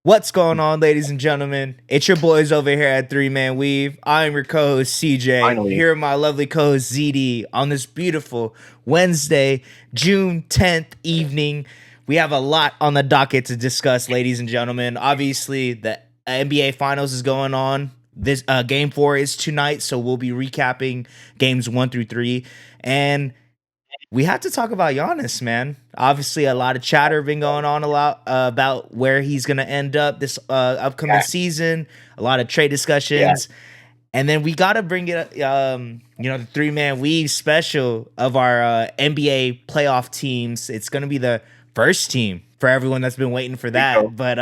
What's going on, ladies and gentlemen? It's your boys over here at Three Man Weave. I'm your co-host CJ. Finally. Here with my lovely co-host ZD on this beautiful Wednesday, June 10th evening. We have a lot on the docket to discuss, ladies and gentlemen. Obviously, the NBA Finals is going on. This Game 4 is tonight, so we'll be recapping games 1 through 3. And we have to talk about Giannis, man. Obviously, a lot of chatter been going on a lot about where he's going to end up this upcoming season. A lot of trade discussions. And then we got to bring it, the three-man weave special of our NBA playoff teams. It's going to be the first team for everyone that's been waiting for that. But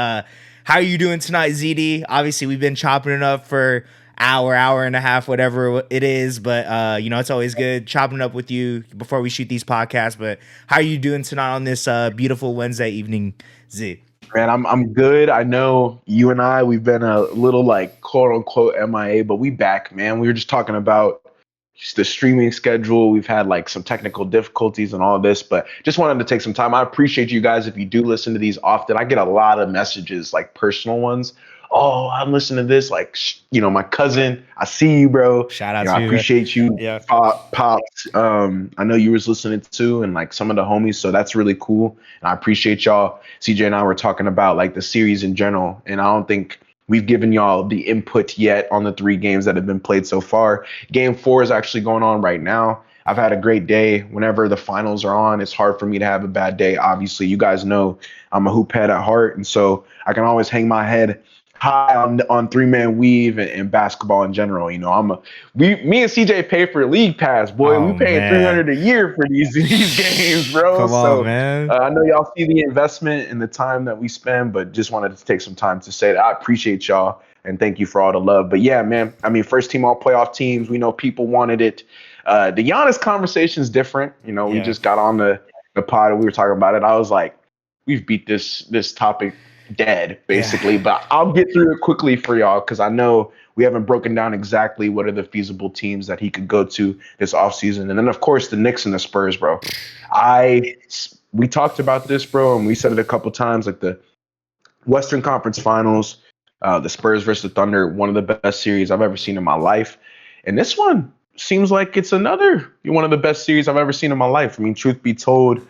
how are you doing tonight, ZD? Obviously, we've been chopping it up for hour and a half, whatever it is. But, it's always good chopping it up with you before we shoot these podcasts. But how are you doing tonight on this beautiful Wednesday evening, Z? Man, I'm good. I know you and we've been a little like quote unquote MIA, but we back, man. We were just talking about just the streaming schedule. We've had like some technical difficulties and all this, but just wanted to take some time. I appreciate you guys if you do listen to these often. I get a lot of messages, like personal ones. Oh, I'm listening to this. Like, my cousin, I see you, bro. Shout out to I you. appreciate you. Yeah. Pops. I know you was listening too, and like some of the homies. So that's really cool. And I appreciate y'all. CJ and I were talking about like the series in general. And I don't think we've given y'all the input yet on the 3 games that have been played so far. Game 4 is actually going on right now. I've had a great day. Whenever the finals are on, it's hard for me to have a bad day. Obviously, you guys know I'm a hoop head at heart. And so I can always hang my head high on three-man weave and basketball in general. Me and CJ pay for league pass, boy. We paying $300 a year for these games, bro. Come on, man. I know y'all see the investment and the time that we spend, but just wanted to take some time to say that I appreciate y'all and thank you for all the love. But yeah, man, I mean, first team all playoff teams. We know people wanted it. The Giannis conversation is different. We just got on the pod and we were talking about it. I was like, we've beat this topic dead, basically. But I'll get through it quickly for y'all because I know we haven't broken down exactly what are the feasible teams that he could go to this offseason. And then, of course, the Knicks and the Spurs, bro. We talked about this, bro, and we said it a couple times, like the Western Conference Finals, the Spurs versus the Thunder, one of the best series I've ever seen in my life. And this one seems like it's another one of the best series I've ever seen in my life. I mean, truth be told,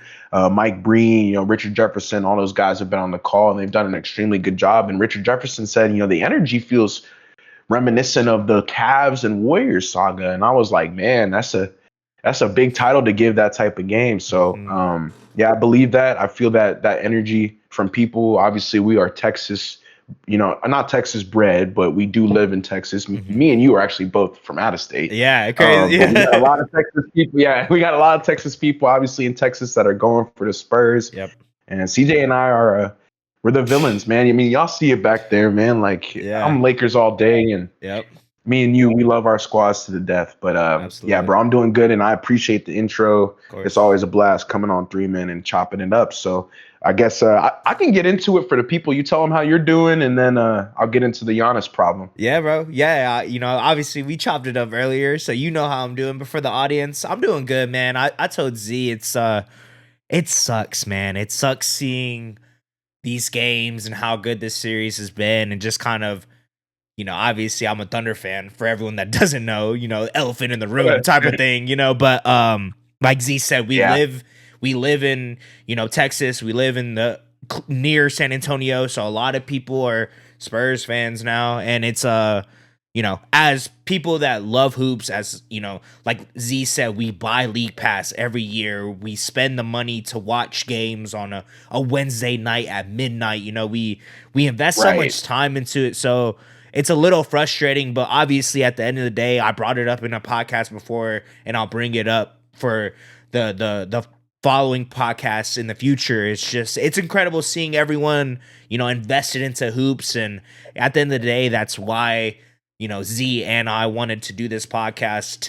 Mike Breen, Richard Jefferson, all those guys have been on the call and they've done an extremely good job. And Richard Jefferson said, the energy feels reminiscent of the Cavs and Warriors saga. And I was like, man, that's a big title to give that type of game. So, I believe that. I feel that energy from people. Obviously, we are Texas, not Texas bred, but we do live in Texas. Me and you are actually both from out of state. Yeah, crazy. We got a lot of Texas people. Yeah, we got a lot of Texas people, obviously, in Texas that are going for the Spurs. Yep. And CJ and I we're the villains, man. I mean, y'all see it back there, man. Like, I'm Lakers all day, and me and you, we love our squads to the death. But bro, I'm doing good, and I appreciate the intro. It's always a blast coming on 3 Men and chopping it up. So I guess I can get into it for the people. You tell them how you're doing, and then I'll get into the Giannis problem. Yeah, bro. Yeah, obviously we chopped it up earlier, so you know how I'm doing. But for the audience, I'm doing good, man. I told Z it sucks, man. It sucks seeing these games and how good this series has been, and just kind of, obviously I'm a Thunder fan. For everyone that doesn't know, elephant in the room type of thing, But like Z said, we live in, Texas. We live in the near San Antonio. So a lot of people are Spurs fans now. And it's, as people that love hoops, as, like Z said, we buy League Pass every year. We spend the money to watch games on a Wednesday night at midnight. We invest so much time into it. So it's a little frustrating, but obviously at the end of the day, I brought it up in a podcast before, and I'll bring it up for the following podcasts in the future. It's incredible seeing everyone, invested into hoops. And at the end of the day, that's why, Z and I wanted to do this podcast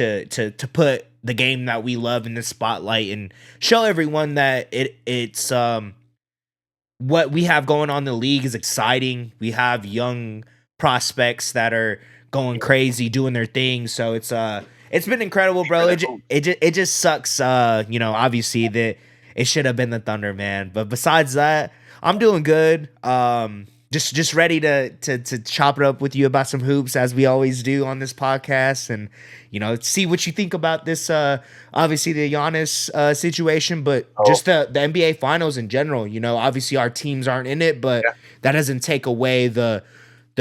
to put the game that we love in the spotlight and show everyone that it's what we have going on in the league is exciting. We have young prospects that are going crazy, doing their thing. So it's been incredible, bro. It just sucks. Obviously that it should have been the Thunder, man. But besides that, I'm doing good. just ready to chop it up with you about some hoops as we always do on this podcast, and see what you think about this. Obviously the Giannis situation, but Oh, just the NBA Finals in general. Obviously our teams aren't in it, but yeah, that doesn't take away the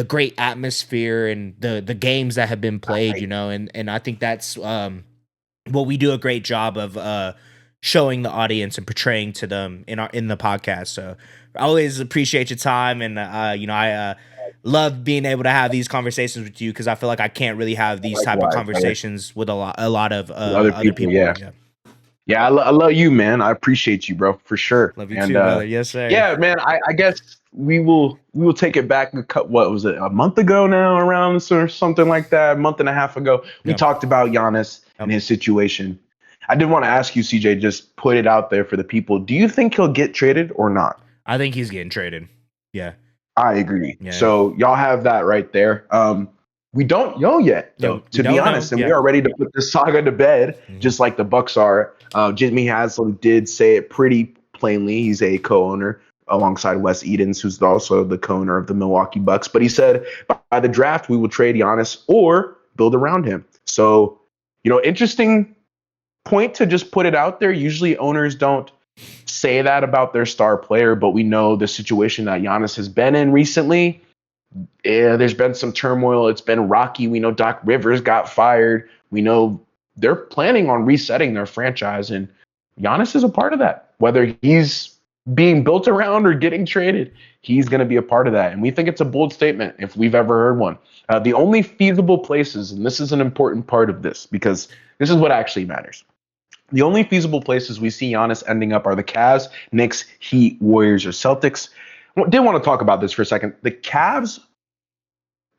great atmosphere and the games that have been played. I, And I think that's what we do a great job of showing the audience and portraying to them in the podcast. So I always appreciate your time, and I love being able to have these conversations with you, because I feel like I can't really have these type of likewise, brother. conversations with a lot of With other other people, people. yeah. Yeah, Yeah, I love you, man. I appreciate you, bro, for sure. love you And too, brother. Yes, sir. yeah, man, I guess we will take it back what was it, a month ago now, around or something like that, a month and a half ago. We Yep. talked about Giannis and Yep. his situation. I did want to ask you, CJ, just put it out there for the people. Do you think he'll get traded or not? I think he's getting traded. Yeah, I agree. yeah. So y'all have that right there. We don't know yet, Yeah, though, we to be don't know. honest, and we Yeah. are ready to put this saga to bed, Mhm. just like the Bucks are. Jimmy Haslam did say it pretty plainly. He's a co-owner alongside Wes Edens, who's also the co-owner of the Milwaukee Bucks. But he said by the draft we will trade Giannis or build around him. So, interesting point to just put it out there. Usually owners don't say that about their star player, but we know the situation that Giannis has been in recently. Yeah, there's been some turmoil. It's been rocky. We know Doc Rivers got fired. We know they're planning on resetting their franchise, and Giannis is a part of that. Whether he's being built around or getting traded, he's going to be a part of that. And we think it's a bold statement if we've ever heard one. The only feasible places, and this is an important part of this because this is what actually matters. The only feasible places we see Giannis ending up are the Cavs, Knicks, Heat, Warriors, or Celtics. I did want to talk about this for a second. The Cavs,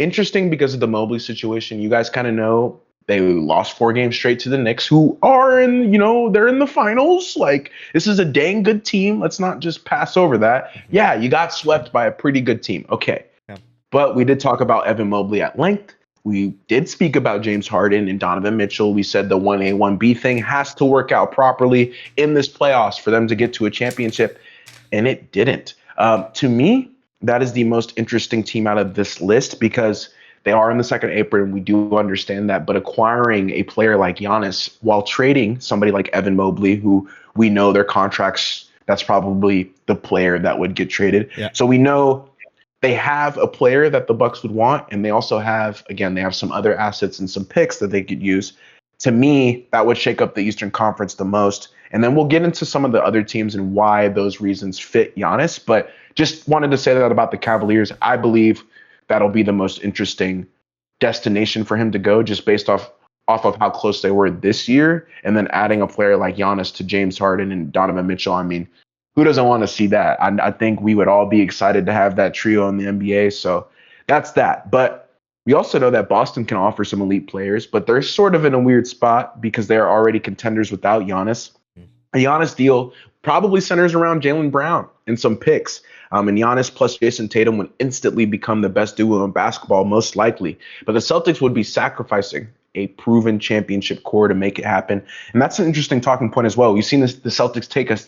interesting because of the Mobley situation. You guys kind of know they lost 4 games straight to the Knicks, who are they're in the finals. Like, this is a dang good team. Let's not just pass over that. Yeah, you got swept by a pretty good team. Okay. Yeah. But we did talk about Evan Mobley at length. We did speak about James Harden and Donovan Mitchell. We said the 1A, 1B thing has to work out properly in this playoffs for them to get to a championship, and it didn't. To me, that is the most interesting team out of this list because they are in the second apron. We do understand that. But acquiring a player like Giannis while trading somebody like Evan Mobley, who we know their contracts, that's probably the player that would get traded. Yeah. So we know they have a player that the Bucks would want, and they also have, again, they have some other assets and some picks that they could use. To me, that would shake up the Eastern Conference the most. And then we'll get into some of the other teams and why those reasons fit Giannis. But just wanted to say that about the Cavaliers. I believe that'll be the most interesting destination for him to go, just based off of how close they were this year. And then adding a player like Giannis to James Harden and Donovan Mitchell. I mean, who doesn't want to see that? I think we would all be excited to have that trio in the NBA. So that's that. But we also know that Boston can offer some elite players, but they're sort of in a weird spot because they're already contenders without Giannis. A Giannis deal probably centers around Jaylen Brown and some picks. And Giannis plus Jason Tatum would instantly become the best duo in basketball, most likely. But the Celtics would be sacrificing a proven championship core to make it happen. And that's an interesting talking point as well. We've seen the Celtics take a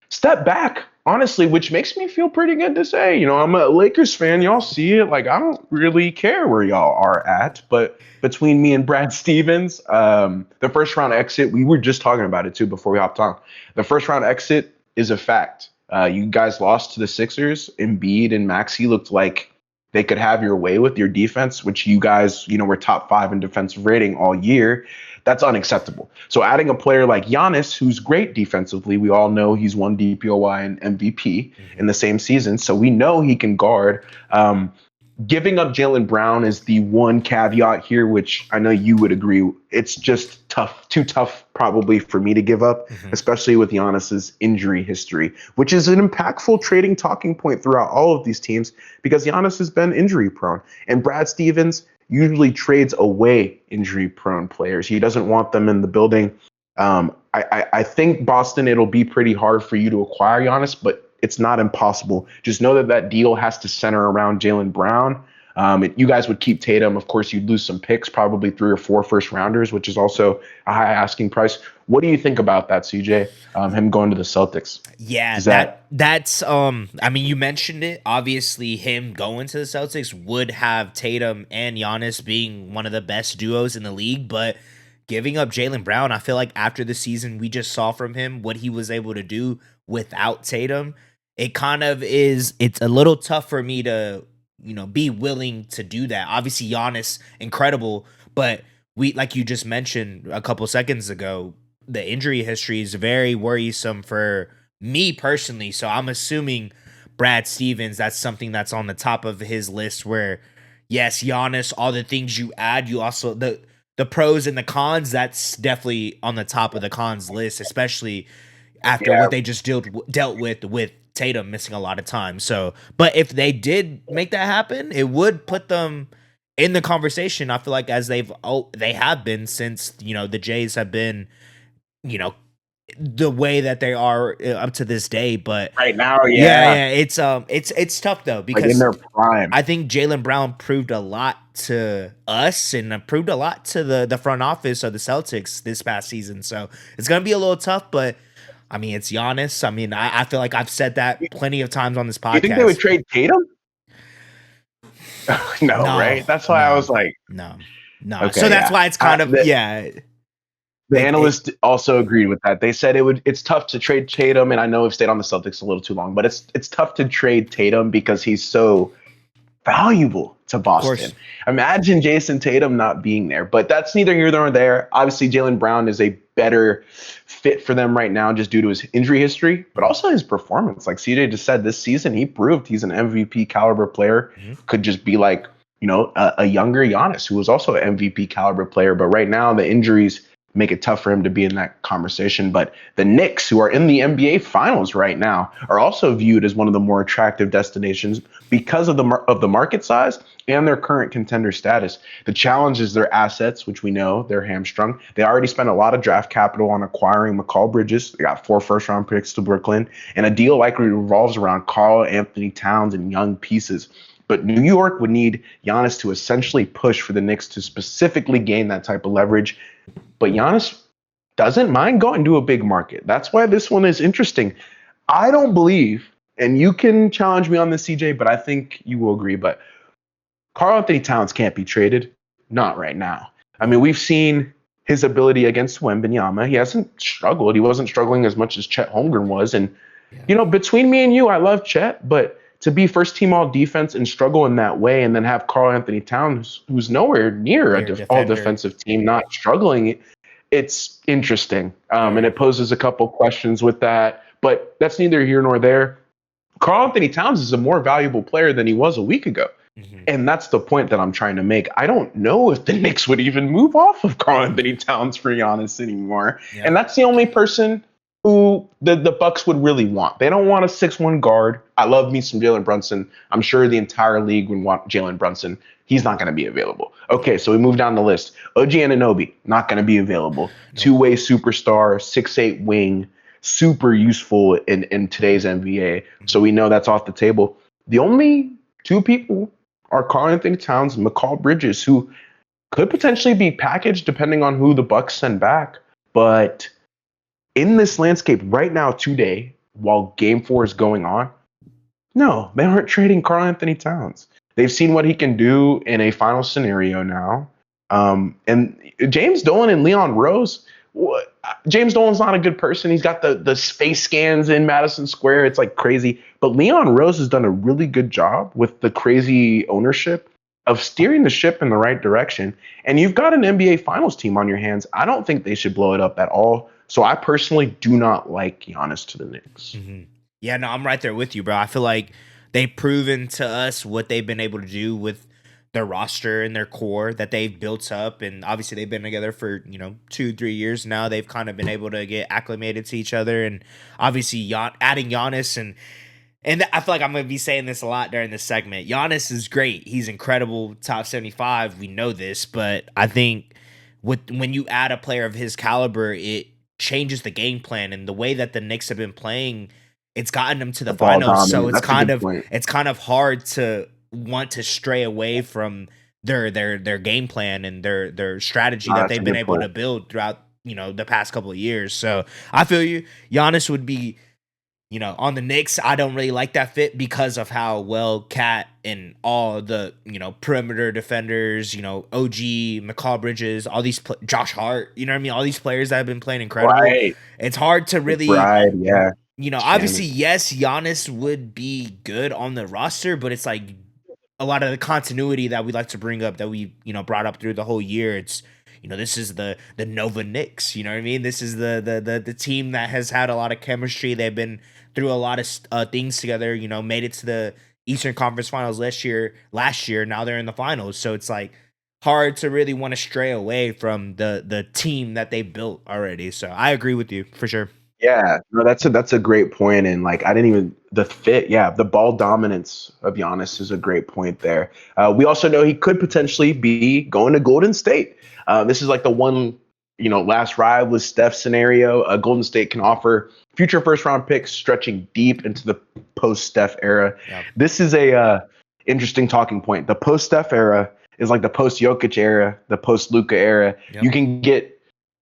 step back, honestly, which makes me feel pretty good to say. I'm a Lakers fan. Y'all see it. Like, I don't really care where y'all are at. But between me and Brad Stevens, the first round exit, we were just talking about it too before we hopped on. The first round exit is a fact. You guys lost to the Sixers. Embiid and Maxey looked like they could have your way with your defense, which you guys, were top 5 in defensive rating all year. That's unacceptable. So adding a player like Giannis, who's great defensively, we all know he's won DPOY and MVP in the same season, so we know he can guard. Giving up Jaylen Brown is the one caveat here, which I know you would agree. It's just tough, too tough probably for me to give up, especially with Giannis's injury history, which is an impactful trading talking point throughout all of these teams because Giannis has been injury prone. And Brad Stevens usually trades away injury prone players. He doesn't want them in the building. I think Boston, it'll be pretty hard for you to acquire Giannis, but it's not impossible. Just know that deal has to center around Jaylen Brown. You guys would keep Tatum. Of course, you'd lose some picks, probably 3 or 4 first rounders, which is also a high asking price. What do you think about that, CJ? Him going to the Celtics? Yeah, Is that that's I mean, you mentioned it. Obviously, him going to the Celtics would have Tatum and Giannis being one of the best duos in the league, but giving up Jaylen Brown, I feel like after the season we just saw from him what he was able to do without Tatum, it kind of is it's a little tough for me to, be willing to do that. Obviously, Giannis incredible, but we like you just mentioned a couple seconds ago, the injury history is very worrisome for me personally. So I'm assuming Brad Stevens, that's something that's on the top of his list where yes, Giannis, all the things you add, you also the pros and the cons, that's definitely on the top of the cons list, especially after yeah, what they just dealt with Tatum missing a lot of time. So, but if they did make that happen, it would put them in the conversation. I feel like as they have been since, the Jays have been, you know, the way that they are up to this day. But right now, yeah, yeah, yeah, it's tough though like in because their prime. I think Jaylen Brown proved a lot to us and proved a lot to the front office of the Celtics this past season. So it's gonna be a little tough, but I mean it's Giannis. I mean I feel like I've said that plenty of times on this You think they would podcast. trade Tatum? No, No, right? That's why I no, was like, no, no. So okay, that's yeah. why it's kind of The yeah, the it analyst also agreed with that. They said it's tough to trade Tatum, and I know we've stayed on the Celtics a little too long, but it's tough to trade Tatum because he's so valuable to of Boston. course. Imagine Jason Tatum not being there, but that's neither here nor there. Obviously, Jaylen Brown is a better fit for them right now just due to his injury history, but also his performance. Like CJ just said, this season he proved he's an MVP caliber player. Mhm. Could just be like, a younger Giannis who was also an MVP caliber player. But right now, the injuries make it tough for him to be in that conversation. But the Knicks, who are in the NBA Finals right now, are also viewed as one of the more attractive destinations because of the market size and their current contender status. The challenge is their assets, which we know they're hamstrung. They already spent a lot of draft capital on acquiring McCall Bridges. They got 4 first-round picks to Brooklyn, and a deal likely revolves around Karl Anthony Towns and young pieces. But New York would need Giannis to essentially push for the Knicks to specifically gain that type of leverage. But Giannis doesn't mind going to a big market. That's why this one is interesting. I don't believe, and you can challenge me on this, CJ, but I think you will agree. But Karl Anthony Towns can't be traded. Not right now. I mean, we've seen his ability against Wembanyama. He hasn't struggled. He wasn't struggling as much as Chet Holmgren was. And, Yeah. between me and you, I love Chet, but to be first team all defense and struggle in that way and then have Karl Anthony Towns, who's nowhere near Near all defender. defensive team, not struggling, it's interesting. And Very. it poses a couple questions with that. But that's neither here nor there. Karl Anthony Towns is a more valuable player than he was a week ago. Mhm. And that's the point that I'm trying to make. I don't know if the Knicks would even move off of Karl Anthony Towns for Giannis anymore. Yeah. And that's the only person who the Bucks would really want. They don't want a 6'1" guard. I love me some Jalen Brunson. I'm sure the entire league would want Jalen Brunson. He's not going to be available. Okay, so we move down the list. OG Anunoby, not going to be available. Nope. Two-way superstar, 6'8" wing, super useful in today's NBA. So we know that's off the table. The only two people are Karl Anthony Towns and McCall Bridges, who could potentially be packaged depending on who the Bucks send back. But in this landscape right now, today, while Game 4 is going on, no, they aren't trading Karl Anthony Towns. They've seen what he can do in a final scenario now. And James Dolan and Leon Rose, James Dolan's not a good person. He's got the space scans in Madison Square. It's like crazy. But Leon Rose has done a really good job with the crazy ownership of steering the ship in the right direction. And you've got an NBA Finals team on your hands. I don't think they should blow it up at all. So I personally do not like Giannis to the Knicks. Mm-hmm. Yeah, no, I'm right there with you, bro. I feel like they've proven to us what they've been able to do with their roster and their core that they've built up. And obviously, they've been together for, 2-3 years now. They've kind of been able to get acclimated to each other. And obviously, adding Giannis and I feel like I'm going to be saying this a lot during this segment. Giannis is great. He's incredible, top 75. We know this. But I think when you add a player of his caliber, it changes the game plan and the way that the Knicks have been playing. It's gotten them to the The ball finals, so dominant. That's a good point. it's kind of hard to want to stray away from their game plan and their strategy No, that that's a they've been good able point. to build throughout, the past couple of years. So I feel you. Giannis would be, on the Knicks. I don't really like that fit because of how well Cat and all the, perimeter defenders, OG, McCall Bridges, all these Josh Hart, you know what I mean? All these players that have been playing incredible. Right. It's hard to really, McBride, yeah. obviously, Shannon. yes, Giannis would be good on the roster, but it's like a lot of the continuity that we like to bring up that we, brought up through the whole year. It's, this is the Nova Knicks, you know what I mean? This is the team that has had a lot of chemistry. They've been through a lot of things together, made it to the Eastern Conference Finals last year. Now they're in the finals. So it's like hard to really want to stray away from the team that they built already. So I agree with you for sure. Yeah, no, that's a great point, and like I didn't even the fit. Yeah, the ball dominance of Giannis is a great point there. We also know he could potentially be going to Golden State. This is like the one last ride with Steph scenario. Golden State can offer future first round picks stretching deep into the post Steph era. Yep. This is a interesting talking point. The post Steph era is like the post Jokic era, the post Luka era. Yep. You can get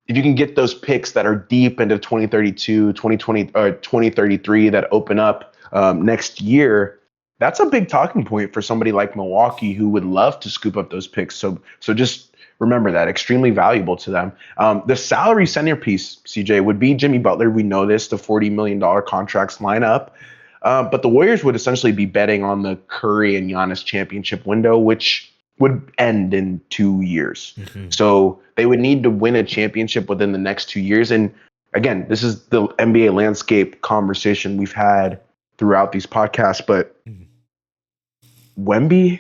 if you can get those picks that are deep into 2032, 2020, or 2033 that open up next year, that's a big talking point for somebody like Milwaukee who would love to scoop up those picks. So just remember that, extremely valuable to them. The salary centerpiece, CJ, would be Jimmy Butler. We know this. The $40 million contracts line up. But the Warriors would essentially be betting on the Curry and Giannis championship window, which would end in 2 years. Mm-hmm. So they would need to win a championship within the next 2 years. And again, this is the NBA landscape conversation we've had throughout these podcasts. But Wemby,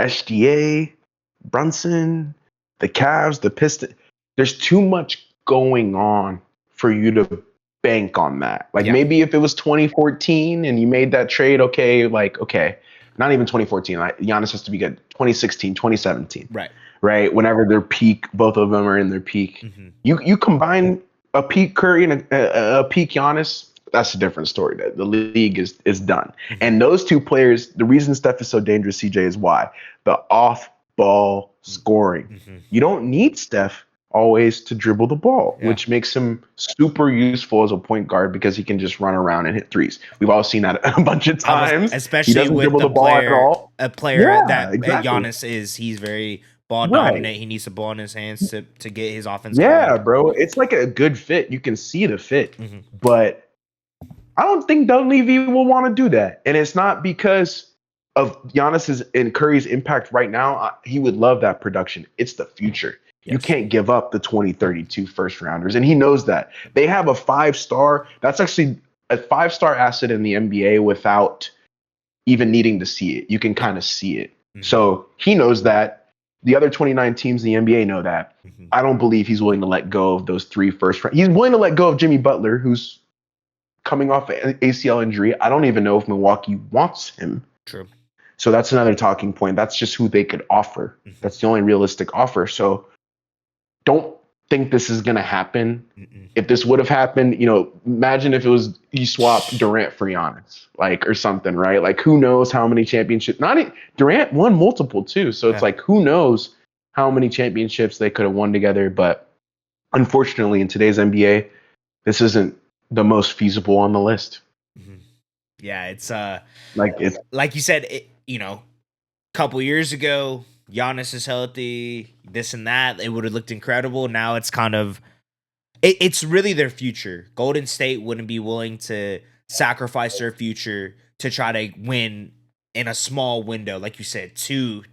SGA, Brunson, the Cavs, the Pistons, there's too much going on for you to bank on that. Like maybe if it was 2014 and you made that trade, okay, not even 2014. Giannis has to be good. 2016, 2017. Right. Whenever their peak, both of them are in their peak. Mm-hmm. You combine a peak Curry and a peak Giannis, that's a different story. The league is done. Mm-hmm. And those two players, the reason Steph is so dangerous, CJ, is why? The off-ball scoring. Mm-hmm. You don't need Steph always to dribble the ball, which makes him super useful as a point guard because he can just run around and hit threes. We've all seen that a bunch of times, especially with the player, a player that Giannis is. He's very ball dominant. He needs the ball in his hands to get his offense. Yeah, bro, it's like a good fit. You can see the fit, but I don't think Dunleavy will want to do that, and it's not because of Giannis's and Curry's impact right now. He would love that production. It's the future. Yes. You can't give up the 2032 first rounders. And he knows that. They have a 5-star. That's actually a 5-star asset in the NBA without even needing to see it. You can kind of see it. Mm-hmm. So he knows that. The other 29 teams in the NBA know that. Mm-hmm. I don't believe he's willing to let go of those 3 first round. He's willing to let go of Jimmy Butler, who's coming off an ACL injury. I don't even know if Milwaukee wants him. True. So that's another talking point. That's just who they could offer. Mm-hmm. That's the only realistic offer. So don't think this is going to happen. Mm-mm. If this would have happened, imagine if it was you swap Durant for Giannis, or something, right? Like, who knows how many championships? Durant won multiple too, so it's like, who knows how many championships they could have won together. But unfortunately, in today's NBA, this isn't the most feasible on the list. Mm-hmm. Yeah, it's like you said, couple years ago, Giannis is healthy, this and that, it would have looked incredible. Now it's kind of, it's really their future. Golden State wouldn't be willing to sacrifice their future to try to win in a small window, like you said, 2-3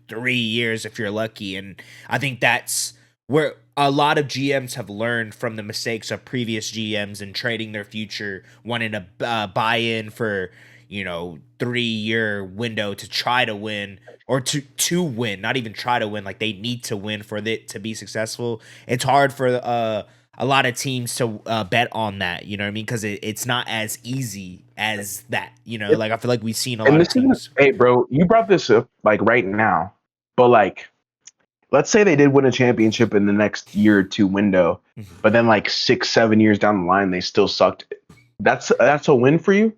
years if you're lucky. And I think that's where a lot of GMs have learned from the mistakes of previous GMs and trading their future, wanting to buy in for 3-year window to try to win, or to win, not even try to win. Like, they need to win for it to be successful. It's hard for a lot of teams to bet on that, you know what I mean? Because it's not as easy as that, like, I feel like we've seen a lot of teams. Hey, bro, you brought this up like right now, but let's say they did win a championship in the next year or two window, but then 6-7 years down the line, they still sucked. That's a win for you?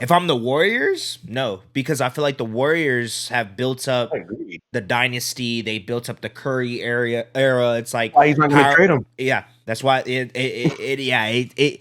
If I'm the Warriors, no, because I feel like the Warriors have built I up agree. the dynasty. They built up the Curry era. It's like Why he's not going to how, trade him? yeah, that's why it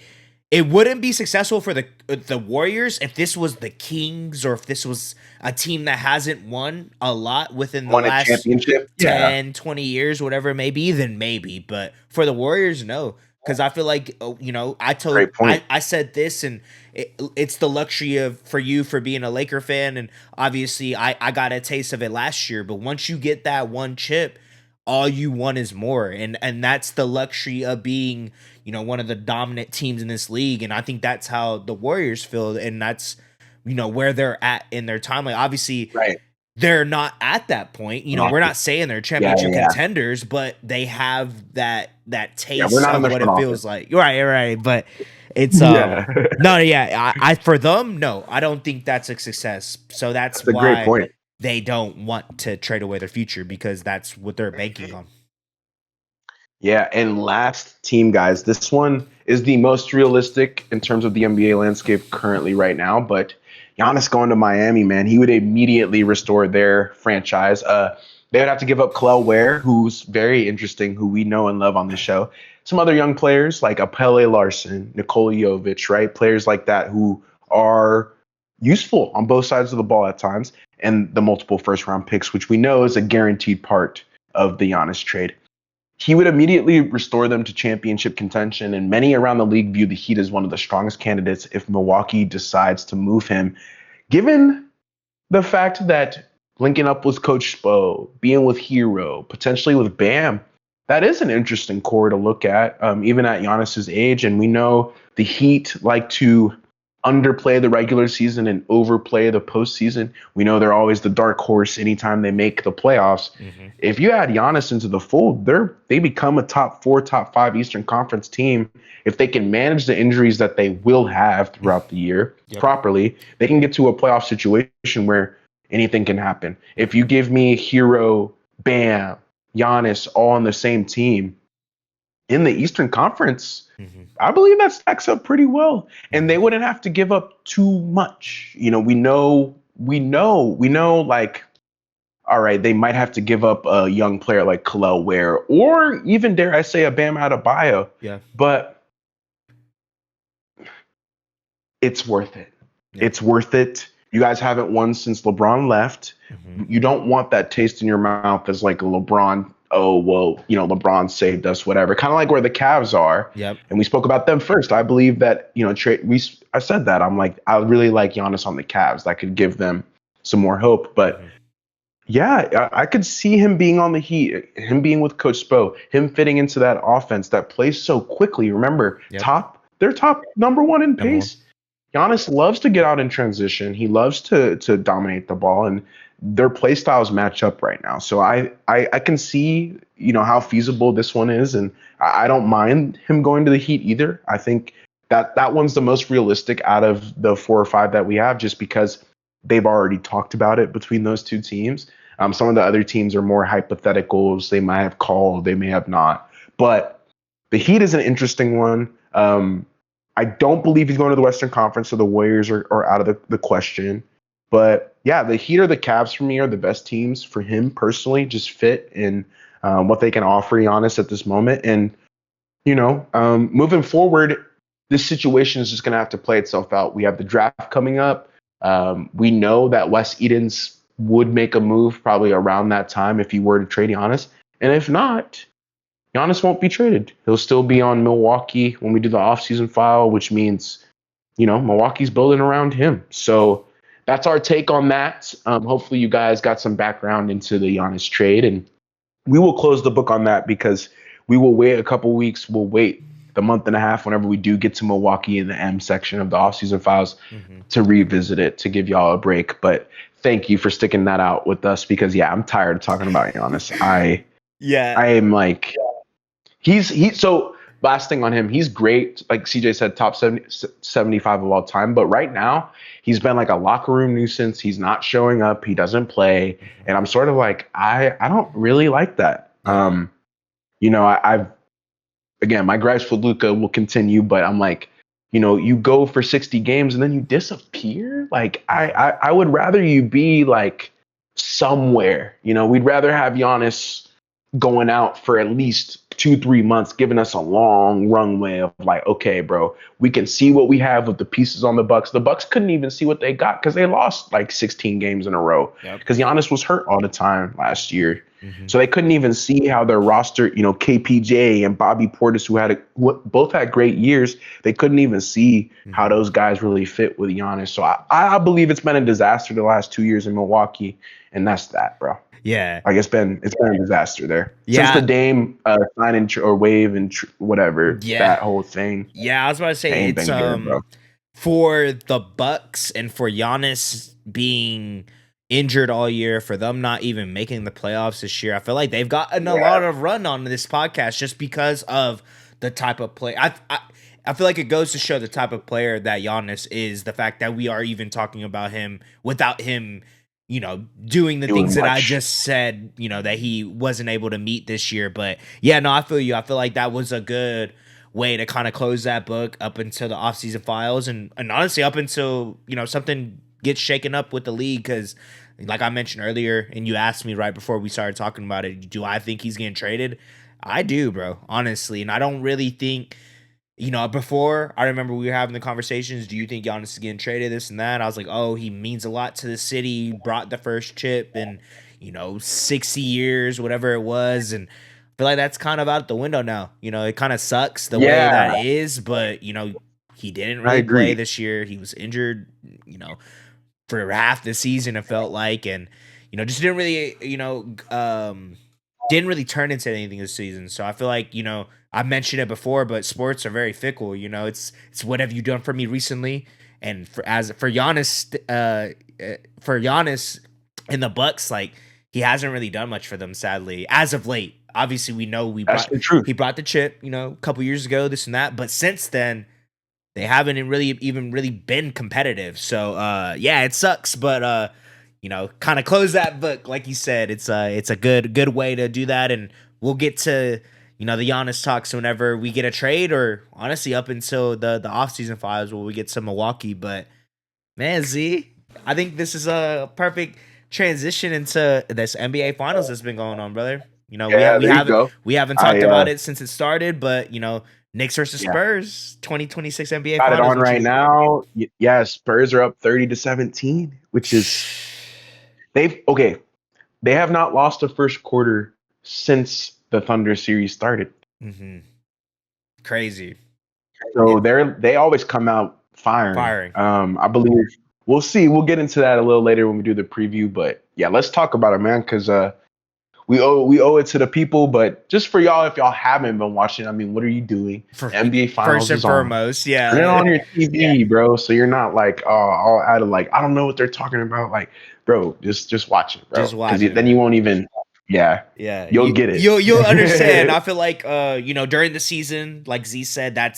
wouldn't be successful for the Warriors if this was the Kings or if this was a team that hasn't won a lot within the Won a last championship? Yeah. 10, 20 years, whatever it may be, then maybe. But for the Warriors, no. Because I feel like Great point. I said this, and it's the luxury of for you for being a Laker fan, and obviously I got a taste of it last year. But once you get that one chip, all you want is more, and that's the luxury of being one of the dominant teams in this league. And I think that's how the Warriors feel, and that's where they're at in their timeline. Obviously, Right. they're not at that point. We're not saying they're Yeah, championship yeah. contenders, but they have that Yeah, we're taste not in of the what front it feels office. like. Right. But it's Yeah. no, yeah. I for them, no, I don't think that's a success. So that's That's a great why point. they don't want to trade away their future because that's what they're banking on. Yeah, and last team, guys. This one is the most realistic in terms of the NBA landscape currently right now. But Giannis going to Miami, man, he would immediately restore their franchise. They would have to give up Kel'el Ware, who's very interesting, who we know and love on this show. Some other young players like Apele Larson, Nikola Jovic, right? Players like that who are useful on both sides of the ball at times, and the multiple first round picks, which we know is a guaranteed part of the Giannis trade. He would immediately restore them to championship contention, and many around the league view the Heat as one of the strongest candidates if Milwaukee decides to move him. Given the fact that linking up with Coach Spo, being with Hero, potentially with Bam, that is an interesting core to look at, even at Giannis's age. And we know the Heat like to underplay the regular season and overplay the postseason. We know they're always the dark horse anytime they make the playoffs. Mm-hmm. If you add Giannis into the fold, they become a top 4, top 5 Eastern Conference team. If they can manage the injuries that they will have throughout the year properly, they can get to a playoff situation where anything can happen. If you give me Hero, Bam, Giannis all on the same team in the Eastern Conference, I believe that stacks up pretty well. And they wouldn't have to give up too much. We know, like, all right, they might have to give up a young player like Kel'el Ware, or even, dare I say, a Bam Adebayo. Yeah. But it's worth it. Yeah. It's worth it. You guys haven't won since LeBron left. You don't want that taste in your mouth as like a LeBron, oh, well, LeBron saved us, whatever. Kind of like where the Cavs are. Yep. And we spoke about them first. I believe that, I said that. I'm like, I really like Giannis on the Cavs. That could give them some more hope. But yeah, I could see him being on the Heat, him being with Coach Spo, him fitting into that offense that plays so quickly. Remember, they're top number one in pace. Giannis loves to get out in transition. He loves to dominate the ball, and their play styles match up right now. So I can see, how feasible this one is, and I don't mind him going to the Heat either. I think that one's the most realistic out of the 4 or 5 that we have, just because they've already talked about it between those two teams. Some of the other teams are more hypotheticals. They might have called, they may have not. But the Heat is an interesting one. I don't believe he's going to the Western Conference, so the Warriors are out of the question. But yeah, the Heat or the Cavs for me are the best teams for him personally, just fit in what they can offer Giannis at this moment. And, moving forward, this situation is just going to have to play itself out. We have the draft coming up. We know that Wes Edens would make a move probably around that time if he were to trade Giannis. And if not, Giannis won't be traded. He'll still be on Milwaukee when we do the offseason file, which means, Milwaukee's building around him. So that's our take on that. Hopefully you guys got some background into the Giannis trade, and we will close the book on that because we will wait a couple weeks. We'll wait the month and a half whenever we do get to Milwaukee in the M section of the offseason files to revisit it, to give y'all a break. But thank you for sticking that out with us because, I'm tired of talking about Giannis. I am like... So last thing on him, he's great. Like CJ said, top 75 of all time. But right now, he's been like a locker room nuisance. He's not showing up. He doesn't play. And I'm sort of like, I don't really like that. I've again, my gripes with Luka will continue, but I'm like, you go for 60 games and then you disappear. Like I would rather you be like somewhere. We'd rather have Giannis going out for at least 2-3 months, giving us a long runway of like, okay, bro, we can see what we have with the pieces on the Bucks. The Bucks couldn't even see what they got because they lost like 16 games in a row because Giannis was hurt all the time last year. So they couldn't even see how their roster, KPJ and Bobby Portis, who both had great years, they couldn't even see how those guys really fit with Giannis. So I believe it's been a disaster the last 2 years in Milwaukee, and that's that, bro. Yeah. Like it's been a disaster there Yeah. since the Dame sign and or wave and whatever, that whole thing. Yeah, I was about to say it's good, for the Bucks and for Giannis being injured all year, for them not even making the playoffs this year. I feel like they've gotten a lot of run on this podcast just because of the type of play. I feel like it goes to show the type of player that Giannis is, the fact that we are even talking about him without him, doing the things that I just said, that he wasn't able to meet this year. But yeah, no, I feel you. I feel like that was a good way to kind of close that book up until the offseason files and honestly up until, something gets shaken up with the league. Because like I mentioned earlier, and you asked me right before we started talking about it, do I think he's getting traded? I do, bro, honestly. And I don't really think, before I remember we were having the conversations, do you think Giannis is getting traded, this and that? I was like, oh, he means a lot to the city, brought the first chip in, 60 years, whatever it was. And I feel like that's kind of out the window now. It kind of sucks the way that is, but, he didn't really play this year. He was injured, for half the season, it felt like, and just didn't really didn't really turn into anything this season. So I feel like I mentioned it before, but sports are very fickle. It's what have you done for me recently? And for Giannis and the Bucks, like he hasn't really done much for them, sadly, as of late. Obviously, we know he brought the chip, a couple years ago, this and that, but since then, they haven't even really been competitive. So yeah, it sucks, but kind of close that book, like you said. It's a good way to do that, and we'll get to the Giannis talks whenever we get a trade, or honestly up until the offseason files where we get some Milwaukee. But man, Z, I think this is a perfect transition into this NBA Finals that's been going on, brother. We haven't talked about it since it started, but Knicks versus Spurs, 2026 NBA Got Finals. It on right now. Yeah, Spurs are up 30-17, which is they have not lost a first quarter since the Thunder series started. Crazy. So they always come out firing. I believe we'll see. We'll get into that a little later when we do the preview. But yeah, let's talk about it, man, because we owe it to the people. But just for y'all, if y'all haven't been watching, I mean, what are you doing? NBA Finals first and foremost, Turn it on your TV, bro. So you're not like all out of like, I don't know what they're talking about. Like, bro, just watch it, bro. Just watch it. Then you won't even. Yeah. You'll get it. You'll understand. I feel like during the season, like Z said, I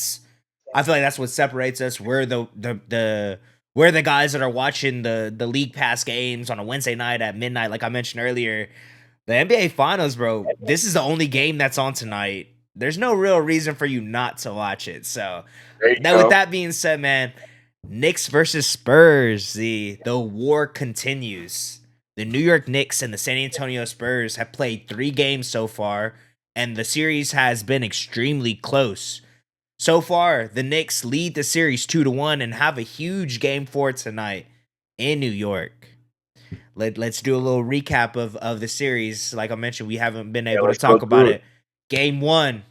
feel like that's what separates us. We're the guys that are watching the League Pass games on a Wednesday night at midnight, like I mentioned earlier. The NBA Finals, bro, this is the only game that's on tonight. There's no real reason for you not to watch it. So with that being said, man, Knicks versus Spurs, the war continues. The New York Knicks and the San Antonio Spurs have played 3 games so far, and the series has been extremely close. So far, the Knicks lead the series 2-1 and have a huge game 4 tonight in New York. Let's do a little recap of the series. Like I mentioned, we haven't been able to talk about it. Game 1,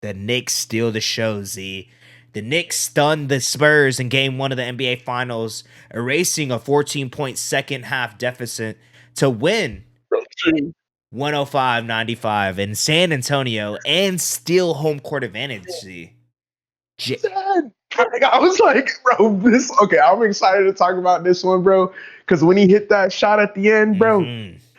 the Knicks steal the show, Z. The Knicks stunned the Spurs in Game 1 of the NBA Finals, erasing a 14-point second-half deficit to win 105-95 in San Antonio and steal home court advantage, Z. I was like, bro, I'm excited to talk about this one, bro, because when he hit that shot at the end, bro,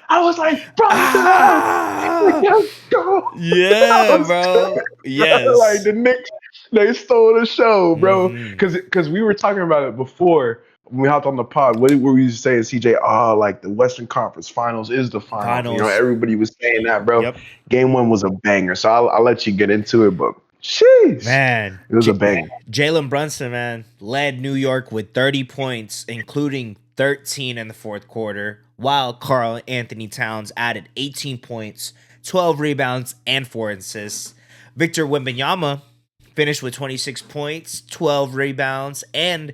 I was like, bro, let's go. Yeah, bro. Yes. Like the Knicks, they stole the show, bro. Because we were talking about it before when we hopped on the pod. What were we saying, CJ? Like the Western Conference Finals is the finals. Everybody was saying that, bro. Yep. Game 1 was a banger. So I'll let you get into it, but Sheesh. Man, It was a banger. Jalen Brunson, man, led New York with 30 points, including 13 in the fourth quarter, while Karl Anthony Towns added 18 points, 12 rebounds, and 4 assists. Victor Wembanyama finished with 26 points, 12 rebounds, and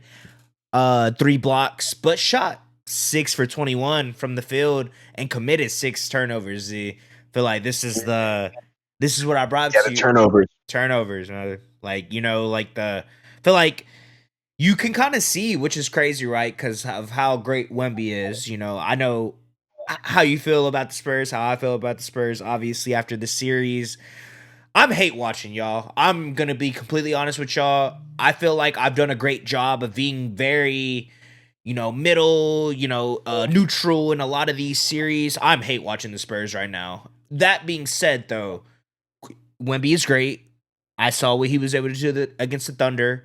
3 blocks, but shot 6 for 21 from the field and committed 6 turnovers. Z, feel like this is what I brought Yeah, to the you. turnovers. Turnovers, man. Like, like feel like you can kind of see, which is crazy, right? Because of how great Wemby is. I know how you feel about the Spurs, how I feel about the Spurs. Obviously, after the series, I'm hate watching y'all. I'm gonna be completely honest with y'all. I feel like I've done a great job of being very, middle, neutral in a lot of these series. I'm hate watching the Spurs right now. That being said, though, Wemby is great. I saw what he was able to do against the Thunder.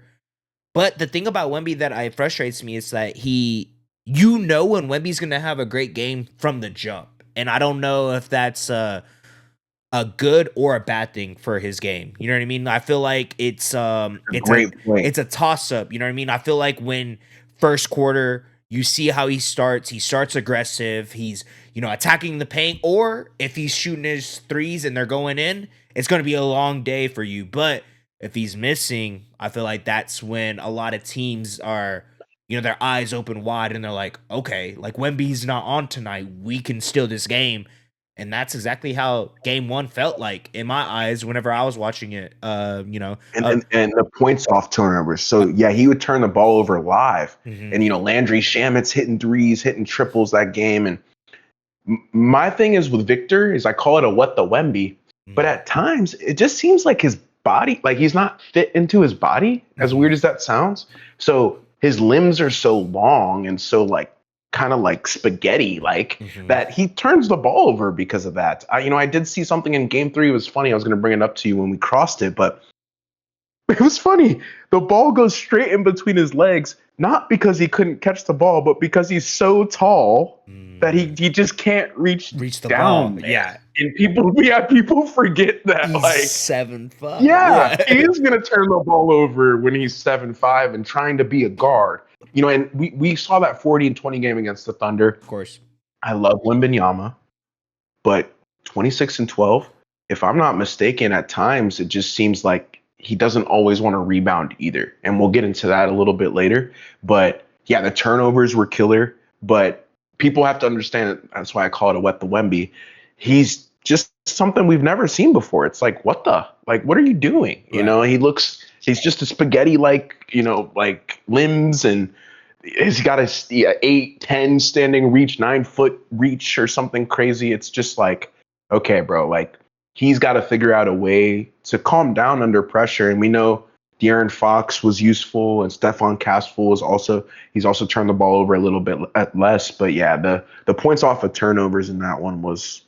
But the thing about Wemby that frustrates me is that when Wemby's gonna have a great game from the jump, and I don't know if that's a good or a bad thing for his game. You know what I mean? I feel like A great point. it's a toss up. You know what I mean? I feel like when first quarter you see how he starts aggressive, he's attacking the paint, or if he's shooting his threes and they're going in, it's going to be a long day for you. But if he's missing, I feel like that's when a lot of teams are their eyes open wide and they're like, okay, like Wemby's not on tonight, we can steal this game. And that's exactly how game one felt like in my eyes whenever I was watching it. And the points off turnovers. So yeah, he would turn the ball over live. Mhm. And Landry Shamit's hitting threes, hitting triples that game. And my thing is with Victor is I call it a what the Wemby, but at times it just seems like his body, like he's not fit into his body, as weird as that sounds. So his limbs are so long and so like kind of like spaghetti like that he turns the ball over because of that. I did see something in game 3. It was funny. I was going to bring it up to you when we crossed it, but it was funny. The ball goes straight in between his legs, not because he couldn't catch the ball, but because he's so tall that he just can't reach the down ball. there. Yeah. And people forget that. He's Like, 7'5". yeah, he is going to turn the ball over when he's 7'5" and trying to be a guard. And we saw that 40 and 20 game against the Thunder. Of course. I love Wembanyama, but 26 and 12, if I'm not mistaken, at times it just seems like he doesn't always want to rebound either. And we'll get into that a little bit later. But yeah, the turnovers were killer, but people have to understand that's why I call it a wet the Wemby. He's just something we've never seen before. It's like, what are you doing? Right. He's just a spaghetti like limbs, and he's got a 8, 10 standing reach, 9-foot reach or something crazy. It's just like, okay, bro, like he's got to figure out a way to calm down under pressure. And we know De'Aaron Fox was useful, and Stephon Castle he's also turned the ball over a little bit less. But yeah, the points off of turnovers in that one was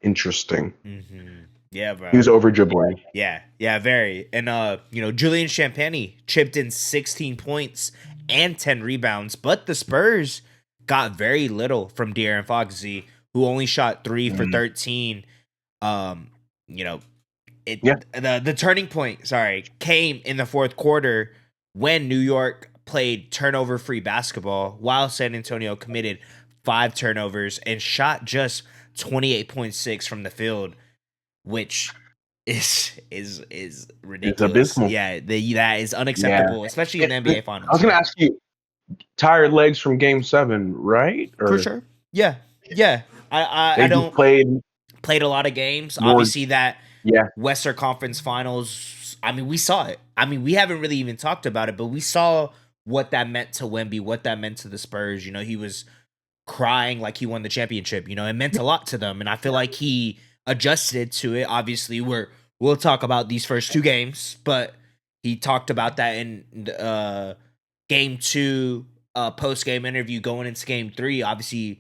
interesting. Mm-hmm. Yeah, bro. He was over dribbling. Yeah, very. And Julian Champagny chipped in 16 points and 10 rebounds, but the Spurs got very little from De'Aaron Fox, who only shot 3 for 13. The turning point, came in the fourth quarter when New York played turnover-free basketball while San Antonio committed 5 turnovers and shot just 28.6 from the field, which is ridiculous. It's abysmal. Yeah, that is unacceptable, especially in the NBA Finals. I was going to ask you, tired legs from Game 7, right? For sure. Yeah. I don't played a lot of games. Obviously, that Western Conference Finals. I mean, we saw it. I mean, we haven't really even talked about it, but we saw what that meant to Wemby, what that meant to the Spurs. He was crying like he won the championship. It meant a lot to them, and I feel like he adjusted to it. Obviously, we'll talk about these first 2 games, but he talked about that in game 2 post game interview going into game 3. Obviously,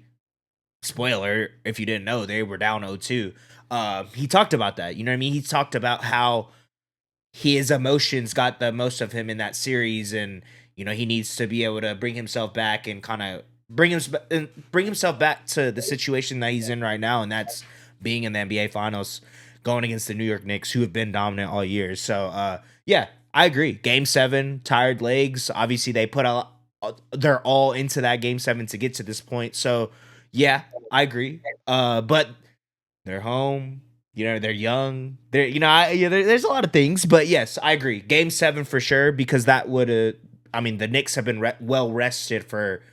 spoiler if you didn't know, they were down 0-2. He talked about that. You know what I mean? He talked about how his emotions got the most of him in that series, and he needs to be able to bring himself back and kind of bring himself back to the situation that he's in right now, and that's being in the NBA Finals. going against the New York Knicks, who have been dominant all year. So, yeah, I agree. Game 7, tired legs. Obviously, they put out they're all into that game 7 to get to this point. So, yeah, I agree. But they're home. They're young. There's a lot of things, but yes, I agree. Game 7 for sure, because that would have. I mean, the Knicks have been well rested for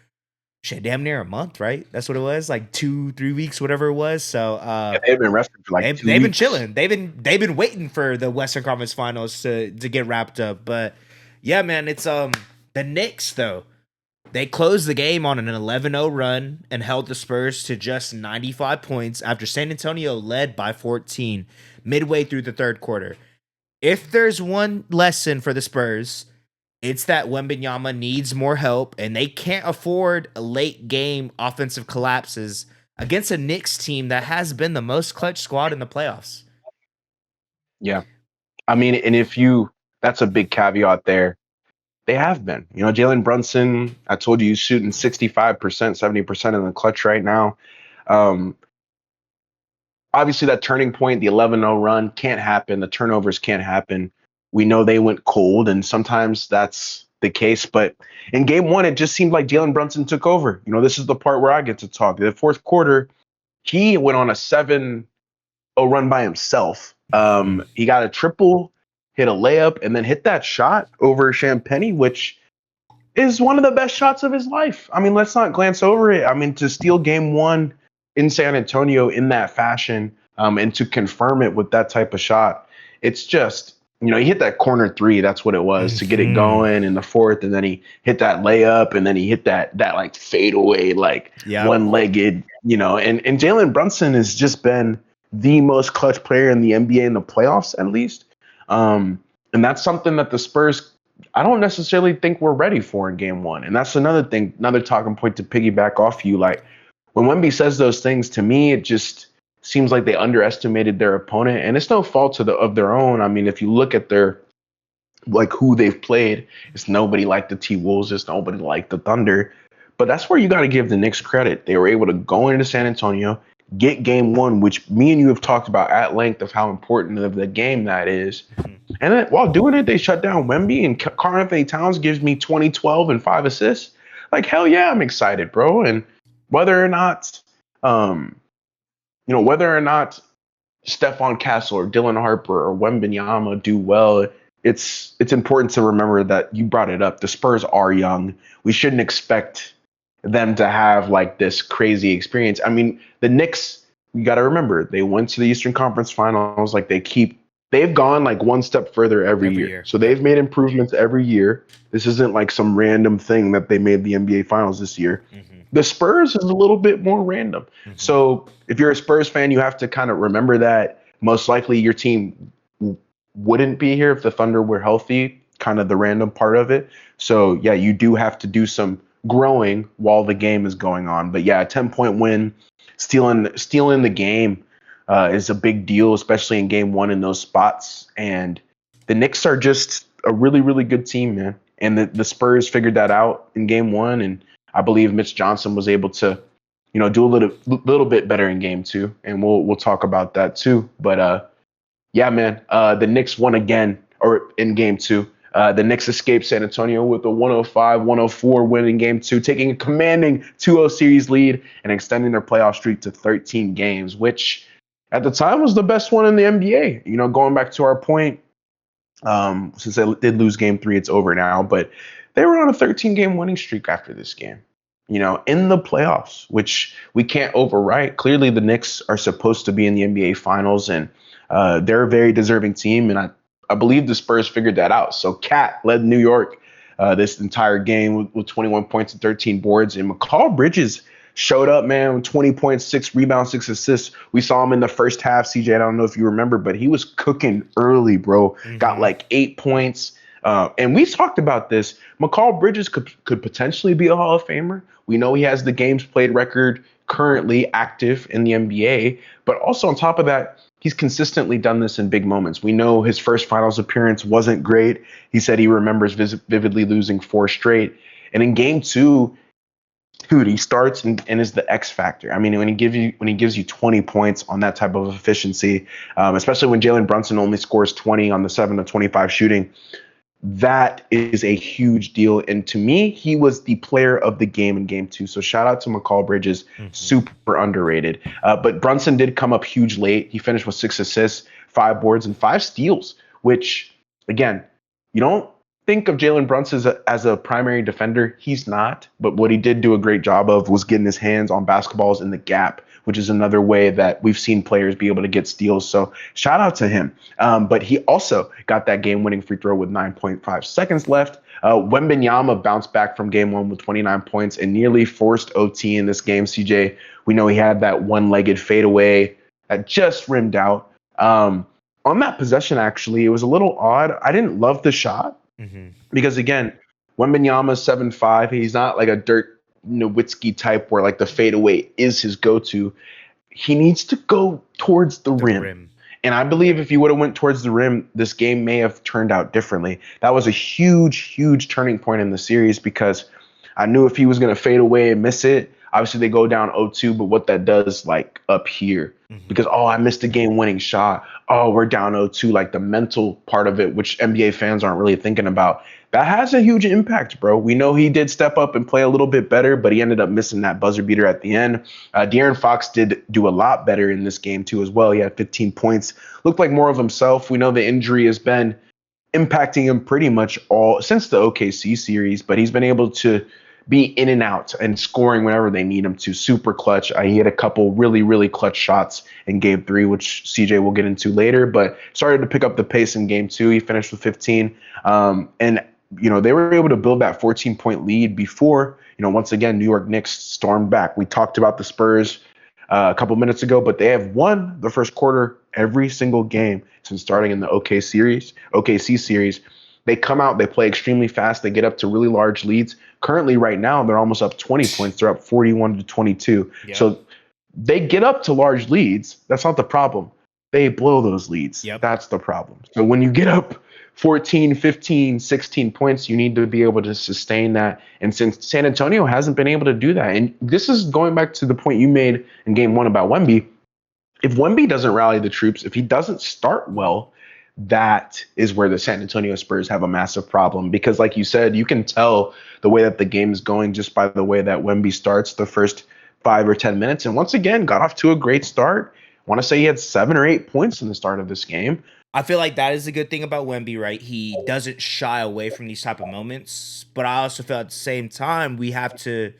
shit, damn near a month, right? That's what it was, like 2-3 weeks, whatever it was. So, Yeah, they've been resting for like two they've been weeks. chilling. They've been waiting for the Western Conference Finals to get wrapped up. But yeah, man, it's the Knicks though. They closed the game on an 11-0 run and held the Spurs to just 95 points after San Antonio led by 14 midway through the third quarter. If there's one lesson for the Spurs, it's that Wembanyama needs more help, and they can't afford late game offensive collapses against a Knicks team that has been the most clutch squad in the playoffs. Yeah. I mean, and that's a big caveat there. They have been. Jalen Brunson, I told you, he's shooting 65%, 70% in the clutch right now. Um, Obviously, that turning point, the 11-0 run can't happen. The turnovers can't happen. We know they went cold, and sometimes that's the case. But in game 1, it just seemed like Jalen Brunson took over. This is the part where I get to talk. The fourth quarter, he went on a 7-0 run by himself. He got a triple, hit a layup, and then hit that shot over Champagny, which is one of the best shots of his life. I mean, let's not glance over it. I mean, to steal game 1 in San Antonio in that fashion, and to confirm it with that type of shot, it's just, he hit that corner 3. That's what it was, to get it going in the fourth. And then he hit that layup, and then he hit that like fadeaway, like one-legged, and Jalen Brunson has just been the most clutch player in the NBA in the playoffs, at least. And that's something that the Spurs, I don't necessarily think we're ready for in game 1. And that's another thing, another talking point to piggyback off you. Like, when Wemby says those things, to me, it just seems like they underestimated their opponent, and it's no fault of their own. I mean, if you look at who they've played, it's nobody like the T-Wolves, it's nobody like the Thunder. But that's where you got to give the Knicks credit. They were able to go into San Antonio, get game 1, which me and you have talked about at length of how important of the game that is. And then while doing it, they shut down Wemby, and Karl-Anthony Towns gives me 20, 12, and 5 assists. Like, hell yeah, I'm excited, bro. And whether or not, Stephon Castle or Dylan Harper or Wembanyama do well, it's important to remember that you brought it up. The Spurs are young. We shouldn't expect them to have like this crazy experience. I mean, the Knicks, you got to remember, they went to the Eastern Conference Finals. Like they've gone like one step further every year. So they've made improvements every year. This isn't like some random thing that they made the NBA Finals this year. The Spurs is a little bit more random. So if you're a Spurs fan, you have to kind of remember that most likely your team wouldn't be here if the Thunder were healthy, kind of the random part of it. So, yeah, you do have to do some growing while the game is going on. But, yeah, a 10-point win, stealing the game is a big deal, especially in game 1 in those spots. And the Knicks are just a really, really good team, man. And the Spurs figured that out in game 1, and I believe Mitch Johnson was able to, do a little bit better in game 2, and we'll talk about that too. But yeah, man, the Knicks won again, or in game 2. The Knicks escaped San Antonio with a 105-104 win in game 2, taking a commanding 2-0 series lead and extending their playoff streak to 13 games, which at the time was the best one in the NBA. Going back to our point, since they did lose game 3, it's over now, but they were on a 13-game winning streak after this game, in the playoffs, which we can't overwrite. Clearly, the Knicks are supposed to be in the NBA Finals, and they're a very deserving team, and I believe the Spurs figured that out. So Cat led New York this entire game with 21 points and 13 boards, and McCall Bridges showed up, man, with 20 points, 6 rebounds, 6 assists. We saw him in the first half, CJ. I don't know if you remember, but he was cooking early, bro. Got like 8 points. And we talked about this. McCall Bridges could potentially be a Hall of Famer. We know he has the games played record currently active in the NBA. But also on top of that, he's consistently done this in big moments. We know his first finals appearance wasn't great. He said he remembers vividly losing 4 straight. And in game 2, dude, he starts and is the X factor. I mean, when he gives you 20 points on that type of efficiency, especially when Jalen Brunson only scores 20 on the 7 of 25 shooting, that is a huge deal. And to me, he was the player of the game in game 2. So shout out to McCall Bridges, super underrated. But Brunson did come up huge late. He finished with 6 assists, 5 boards, and 5 steals, which, again, you don't think of Jalen Brunson as a primary defender. He's not. But what he did do a great job of was getting his hands on basketballs in the gap, which is another way that we've seen players be able to get steals. So shout out to him. But he also got that game-winning free throw with 9.5 seconds left. Wembanyama bounced back from game 1 with 29 points and nearly forced OT in this game, CJ. We know he had that one-legged fadeaway that just rimmed out. On that possession, actually, it was a little odd. I didn't love the shot because, again, Wembanyama's 7'5". He's not like a Dirk Nowitzki type where like the fadeaway is his go-to. He needs to go towards the rim. And I believe if he would have went towards the rim, this game may have turned out differently. That was a huge, huge turning point in the series because I knew if he was going to fade away and miss it, obviously they go down 0-2, but what that does like up here, because, I missed a game-winning shot. Oh, we're down 0-2, like the mental part of it, which NBA fans aren't really thinking about. That has a huge impact, bro. We know he did step up and play a little bit better, but he ended up missing that buzzer beater at the end. De'Aaron Fox did do a lot better in this game, too, as well. He had 15 points. Looked like more of himself. We know the injury has been impacting him pretty much all since the OKC series, but he's been able to be in and out and scoring whenever they need him to. Super clutch. He had a couple really, really clutch shots in game 3, which CJ will get into later, but started to pick up the pace in game 2. He finished with 15. And they were able to build that 14-point lead before, once again, New York Knicks stormed back. We talked about the Spurs a couple minutes ago, but they have won the first quarter every single game since starting in the OKC series. They come out, they play extremely fast, they get up to really large leads. Currently, right now, they're almost up 20 points. They're up 41-22. Yeah. So they get up to large leads. That's not the problem. They blow those leads. Yep. That's the problem. So when you get up 14, 15, 16 points, you need to be able to sustain that. And since San Antonio hasn't been able to do that, and this is going back to the point you made in game 1 about Wemby, if Wemby doesn't rally the troops, if he doesn't start well, that is where the San Antonio Spurs have a massive problem. Because like you said, you can tell the way that the game is going just by the way that Wemby starts the first 5 or 10 minutes. And once again, got off to a great start. I want to say he had 7 or 8 points in the start of this game. I feel like that is a good thing about Wemby, right? He doesn't shy away from these type of moments. But I also feel at the same time, we have to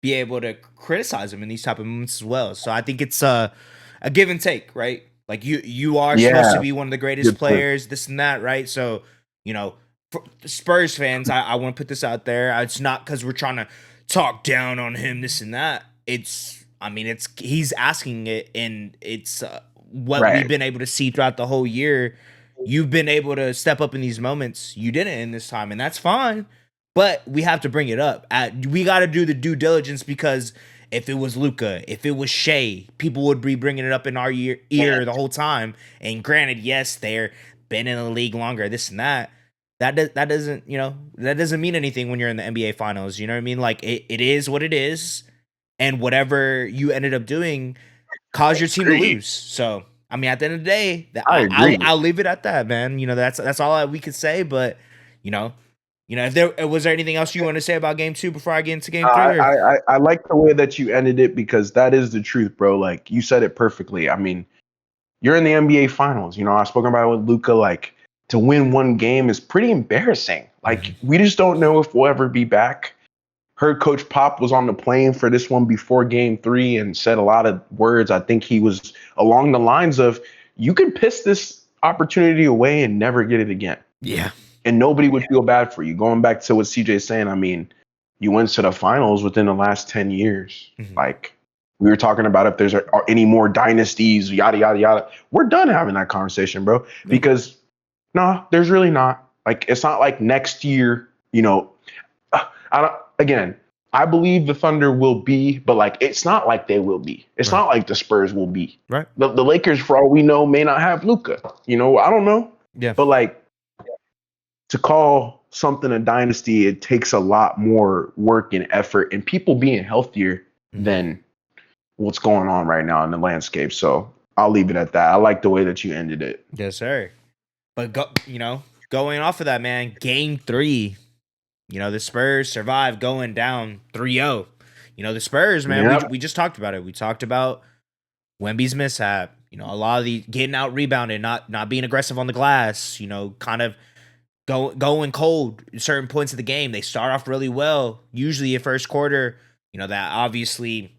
be able to criticize him in these type of moments as well. So I think it's a give and take, right? Like you are supposed to be one of the greatest players, this and that, right? So, for Spurs fans, I want to put this out there. It's not because we're trying to talk down on him, this and that. He's asking it, and it's what we've been able to see throughout the whole year. You've been able to step up in these moments. You didn't in this time, and that's fine. But we have to bring it up. We got to do the due diligence because if it was Luka, if it was Shea, people would be bringing it up in our ear the whole time. And granted, yes, they're been in the league longer, this and that. That doesn't mean anything when you're in the NBA Finals. You know what I mean? Like it is what it is, and whatever you ended up doing caused your team to lose. So I mean, at the end of the day, I'll leave it at that, man. That's all we could say. But if there was there anything else you want to say about game 2 before I get into game 3? I like the way that you ended it because that is the truth, bro. Like you said it perfectly. I mean, you're in the NBA Finals. I've spoken about it with Luka. Like to win one game is pretty embarrassing. Like we just don't know if we'll ever be back. Heard Coach Pop was on the plane for this one before game 3 and said a lot of words. I think he was along the lines of, you can piss this opportunity away and never get it again. Yeah. And nobody would feel bad for you. Going back to what CJ's saying, I mean, you went to the finals within the last 10 years. Like we were talking about if there's any more dynasties, yada, yada, yada. We're done having that conversation, bro. Because there's really not. Like, it's not like next year, I believe the Thunder will be, but like, it's not like they will be. It's not like the Spurs will be. Right. The Lakers, for all we know, may not have Luka. I don't know. Yeah. But like, to call something a dynasty, it takes a lot more work and effort and people being healthier than what's going on right now in the landscape. So I'll leave it at that. I like the way that you ended it. Yes, sir. But going off of that, man, game 3, the Spurs survived going down 3-0. The Spurs, man, Yep. we just talked about it. We talked about Wemby's mishap. A lot of the getting out rebounded, not being aggressive on the glass. Kind of going cold at certain points of the game. They start off really well. Usually, a first quarter, that obviously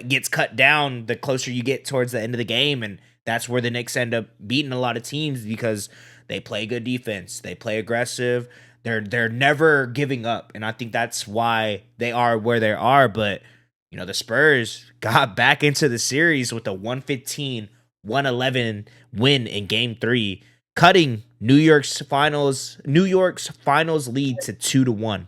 gets cut down the closer you get towards the end of the game, and that's where the Knicks end up beating a lot of teams because they play good defense, they play aggressive. They're never giving up, and I think that's why they are where they are. But the Spurs got back into the series with a 115-111 win in Game 3, cutting New York's finals lead to 2-1.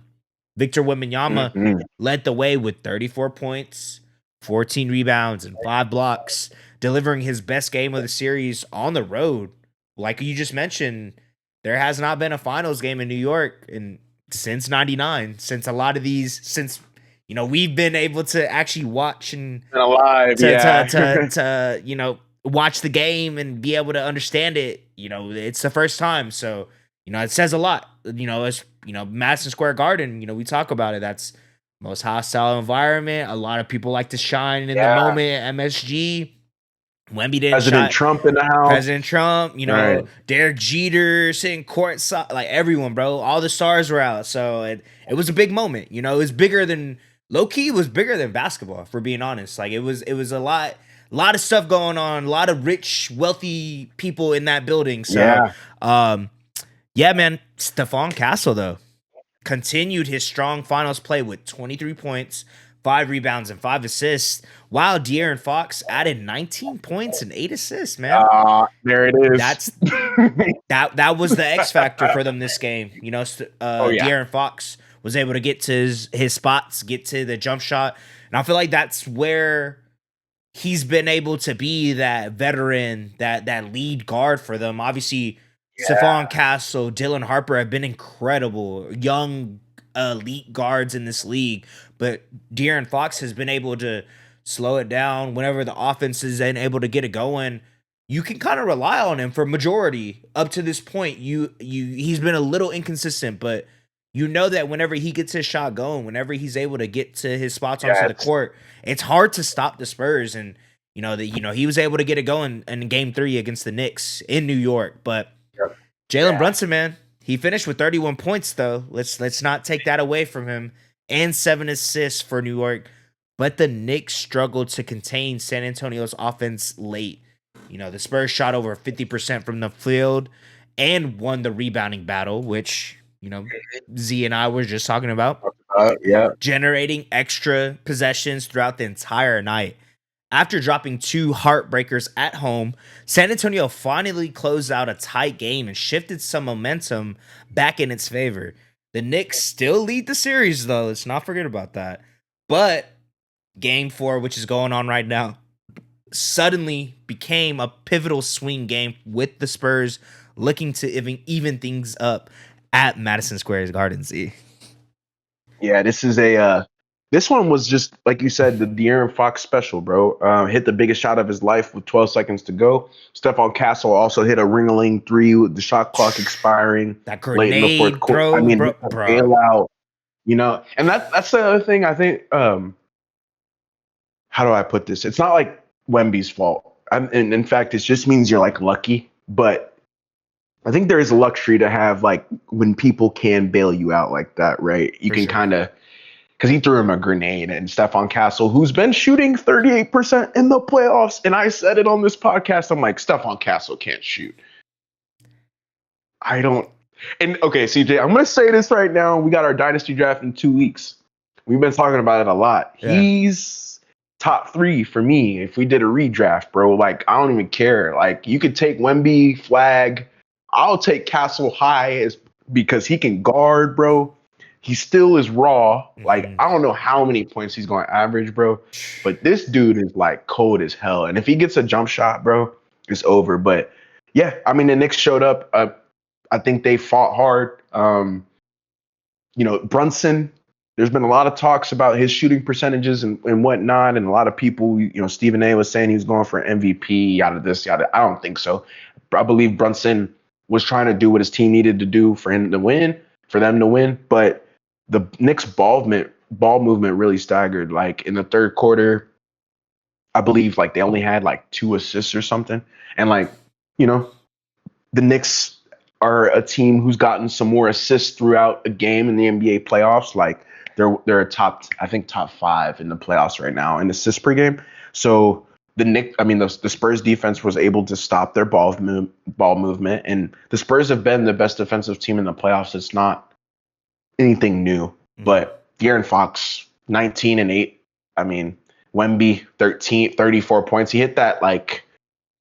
Victor Wembanyama led the way with 34 points, 14 rebounds, and 5 blocks, delivering his best game of the series on the road. Like you just mentioned, there has not been a finals game in New York since '99. Since we've been able to actually watch and Alive, to watch the game and be able to understand it. It's the first time, so it says a lot. It's Madison Square Garden. We talk about it. That's the most hostile environment. A lot of people like to shine in the moment at MSG. Wemby didn't President Trump in the house. President Trump, Right. Derek Jeter sitting courtside, like everyone, bro. All the stars were out, so it was a big moment. It was bigger than low key. It was bigger than basketball, for being honest. Like it was a lot of stuff going on. A lot of rich, wealthy people in that building. So, yeah, man. Stephon Castle though continued his strong finals play with 23 points, 5 rebounds, and 5 assists, while De'Aaron Fox added 19 points and 8 assists, man. There it is. That was the X factor for them this game. De'Aaron Fox was able to get to his spots, get to the jump shot, and I feel like that's where he's been able to be that veteran, that lead guard for them. Obviously, Stephon Castle, Dylan Harper have been incredible young elite guards in this league, but De'Aaron Fox has been able to slow it down whenever the offense is able to get it going. You can kind of rely on him for majority up to this point. He's been a little inconsistent, but that whenever he gets his shot going, whenever he's able to get to his spots onto the court, it's hard to stop the Spurs. And he was able to get it going in Game 3 against the Knicks in New York. But Jalen Brunson, man, he finished with 31 points though. Let's not take that away from him, and 7 assists for New York. But the Knicks struggled to contain San Antonio's offense late. The Spurs shot over 50% from the field and won the rebounding battle, which Z and I were just talking about. Generating extra possessions throughout the entire night. After dropping 2 heartbreakers at home, San Antonio finally closed out a tight game and shifted some momentum back in its favor. The Knicks still lead the series, though. Let's not forget about that. But Game 4, which is going on right now, suddenly became a pivotal swing game with the Spurs looking to even things up at Madison Square Garden. Z. Yeah, this one was just like you said, the De'Aaron Fox special, bro. Hit the biggest shot of his life with 12 seconds to go. Stephon Castle also hit a ring-a-ling 3 with the shot clock expiring. That grenade late in the fourth quarter. throw, I mean, bro. bailout. And that's the other thing. I think. How do I put this? It's not like Wemby's fault. And in fact, it just means you're like lucky. But I think there is a luxury to have like when people can bail you out like that, right? You can kind of. Because he threw him a grenade, and Stephon Castle, who's been shooting 38% in the playoffs, and I said it on this podcast, I'm like, Stephon Castle can't shoot. I don't. And okay, CJ, I'm going to say this right now. We got our dynasty draft in 2 weeks. We've been talking about it a lot. Yeah. He's top 3 for me if we did a redraft, bro. Like, I don't even care. Like, you could take Wemby, flag. I'll take Castle high because he can guard, bro. He still is raw. Like, I don't know how many points he's going to average, bro. But this dude is, like, cold as hell. And if he gets a jump shot, bro, it's over. But, yeah, I mean, the Knicks showed up. I think they fought hard. Brunson, there's been a lot of talks about his shooting percentages and whatnot, and a lot of people, Stephen A was saying he was going for MVP, yada this, yada. I don't think so. I believe Brunson was trying to do what his team needed to do for him to win, for them to win. But the Knicks ball movement really staggered. Like in the third quarter, I believe like they only had like 2 assists or something. And like, you know, the Knicks are a team who's gotten some more assists throughout a game in the NBA playoffs. Like they're a top 5 in the playoffs right now in assists per game. So the Spurs defense was able to stop their ball movement, and the Spurs have been the best defensive team in the playoffs. It's not anything new, but De'Aaron Fox, 19 and 8. I mean, Wemby, 34 points. He hit that like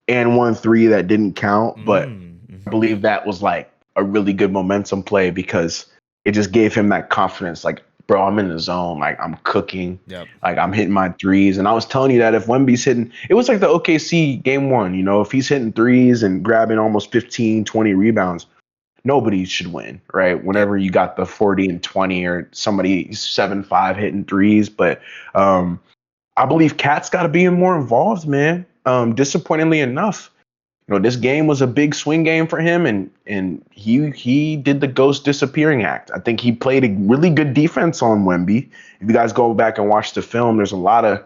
and 1 3 that didn't count, but I believe that was like a really good momentum play because it just gave him that confidence. Like, bro, I'm in the zone. Like, I'm cooking. Yep. Like, I'm hitting my threes. And I was telling you that if Wemby's hitting, it was like the OKC game 1, if he's hitting threes and grabbing almost 15, 20 rebounds, nobody should win, right? Whenever you got the 40 and 20 or somebody 7-5 hitting threes. But I believe Cat's got to be more involved, man. Disappointingly enough, this game was a big swing game for him, and he did the ghost disappearing act. I think he played a really good defense on Wemby. If you guys go back and watch the film, there's a lot of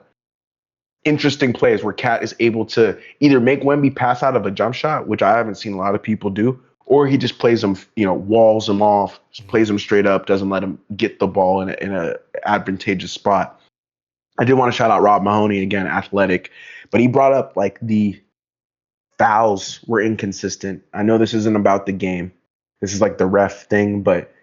interesting plays where Cat is able to either make Wemby pass out of a jump shot, which I haven't seen a lot of people do, or he just plays him, walls him off, plays him straight up, doesn't let him get the ball in a advantageous spot. I did want to shout out Rob Mahoney again, athletic, but he brought up like the fouls were inconsistent. I know this isn't about the game. This is like the ref thing, but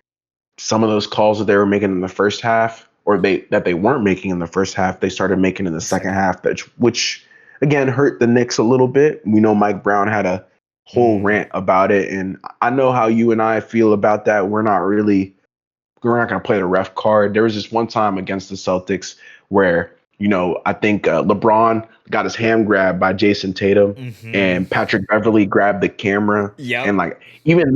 some of those calls that they were making in the first half, or that they weren't making in the first half, they started making in the second half, which again hurt the Knicks a little bit. We know Mike Brown had a whole rant about it, and I know how you and I feel about that. We're not going to play the ref card. There was this one time against the Celtics where I think LeBron got his hand grabbed by Jason Tatum, and Patrick Beverley grabbed the camera. Yep. And like even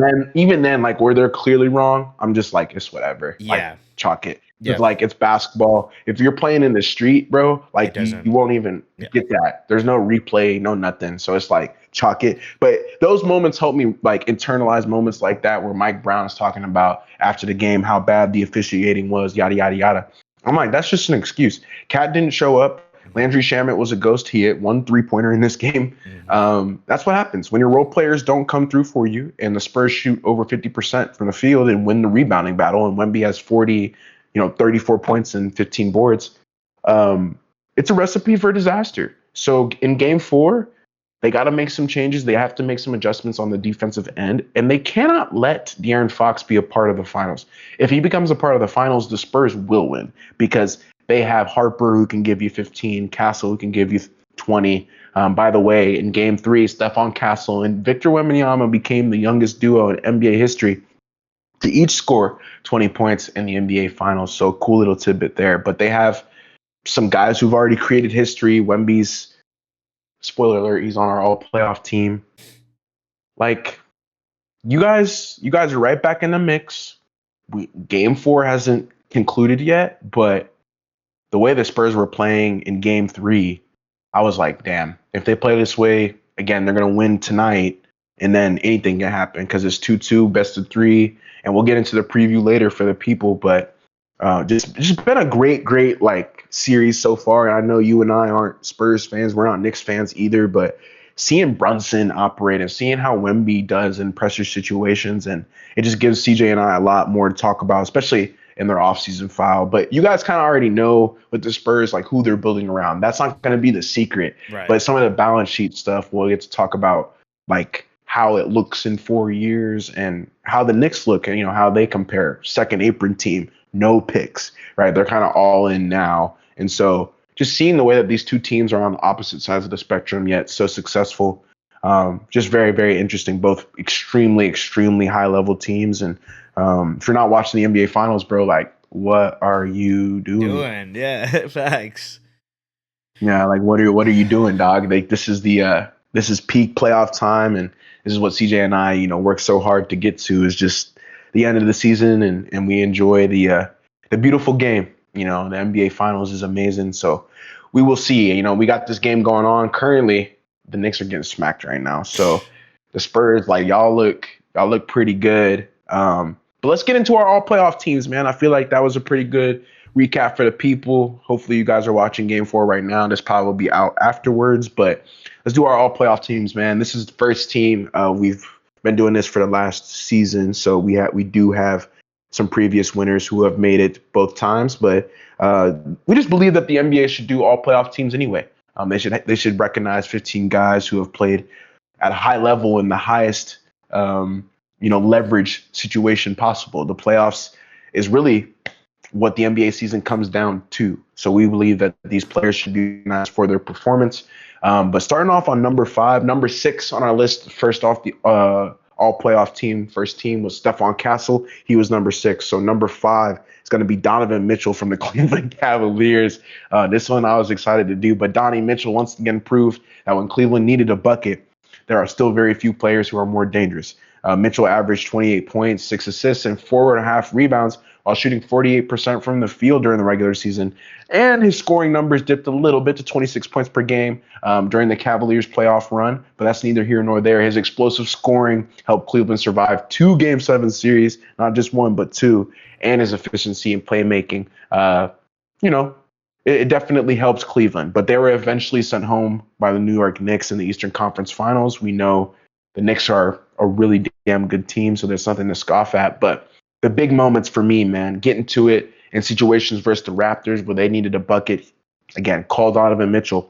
then, like where they're clearly wrong, I'm just like, it's whatever. Yeah. Like, chalk it. Yep. Like it's basketball. If you're playing in the street, bro, like you won't even get that. There's no replay, no nothing. So it's like chalk it. But those moments help me like internalize moments like that where Mike Brown is talking about after the game how bad the officiating was, yada yada yada. I'm like, that's just an excuse. Cat didn't show up. Landry Shamet was a ghost. He hit 1 3-pointer in this game. That's what happens when your role players don't come through for you, and the Spurs shoot over 50% from the field and win the rebounding battle. And Wemby has 34 points and 15 boards. It's a recipe for disaster. So in game 4, they got to make some changes. They have to make some adjustments on the defensive end, and they cannot let De'Aaron Fox be a part of the finals. If he becomes a part of the finals, the Spurs will win because they have Harper who can give you 15, Castle who can give you 20. By the way, in game 3, Stephon Castle and Victor Wembanyama became the youngest duo in NBA history to each score 20 points in the NBA finals. So cool little tidbit there. But they have some guys who've already created history. Wemby's, spoiler alert, he's on our all playoff team. Like, you guys are right back in the mix. Game 4 hasn't concluded yet, but the way the Spurs were playing in game 3, I was like, damn, if they play this way again, they're going to win tonight, and then anything can happen because it's 2-2, best of 3, and we'll get into the preview later for the people, but just been a great like series so far. And I know you and I aren't Spurs fans. We're not Knicks fans either, but seeing Brunson operate and seeing how Wemby does in pressure situations, and it just gives CJ and I a lot more to talk about, especially in their offseason file. But you guys kind of already know with the Spurs, like who they're building around. That's not going to be the secret. Right. But some of the balance sheet stuff, we'll get to talk about like how it looks in 4 years and how the Knicks look and, how they compare. Second apron team, no picks, right? They're kind of all in now. And so just seeing the way that these two teams are on opposite sides of the spectrum, yet so successful, just very, very interesting. Both extremely, extremely high level teams. And if you're not watching the NBA Finals, bro, like, what are you doing? Yeah, facts. Yeah, like what are you doing, dog? Like this is peak playoff time, and this is what CJ and I, work so hard to get to. Is just the end of the season and we enjoy the beautiful game. The NBA Finals is amazing. So we will see. We got this game going on currently. The Knicks are getting smacked right now. So the Spurs, like y'all look pretty good. But let's get into our all playoff teams, man. I feel like that was a pretty good recap for the people. Hopefully you guys are watching game 4 right now. This probably will be out afterwards, but let's do our all playoff teams, man. This is the first team. We've been doing this for the last season, so we do have some previous winners who have made it both times, but we just believe that the NBA should do all playoff teams anyway. They should recognize 15 guys who have played at a high level in the highest leverage situation possible. The playoffs is really what the NBA season comes down to. So we believe that these players should be recognized for their performance. But starting off on number 5, number 6 on our list, first off the all playoff team, first team was Stephon Castle. He was number 6. So number 5 is going to be Donovan Mitchell from the Cleveland Cavaliers. This one I was excited to do, but Donnie Mitchell once again proved that when Cleveland needed a bucket, there are still very few players who are more dangerous. Mitchell averaged 28 points, 6 assists, and 4.5 rebounds while shooting 48% from the field during the regular season. And his scoring numbers dipped a little bit to 26 points per game during the Cavaliers playoff run, but that's neither here nor there. His explosive scoring helped Cleveland survive 2 Game 7 series, not just 1, but 2, and his efficiency in playmaking. It definitely helps Cleveland, but they were eventually sent home by the New York Knicks in the Eastern Conference Finals. We know the Knicks are a really damn good team, so there's nothing to scoff at. But the big moments for me, man, getting to it in situations versus the Raptors where they needed a bucket, again, call Donovan Mitchell.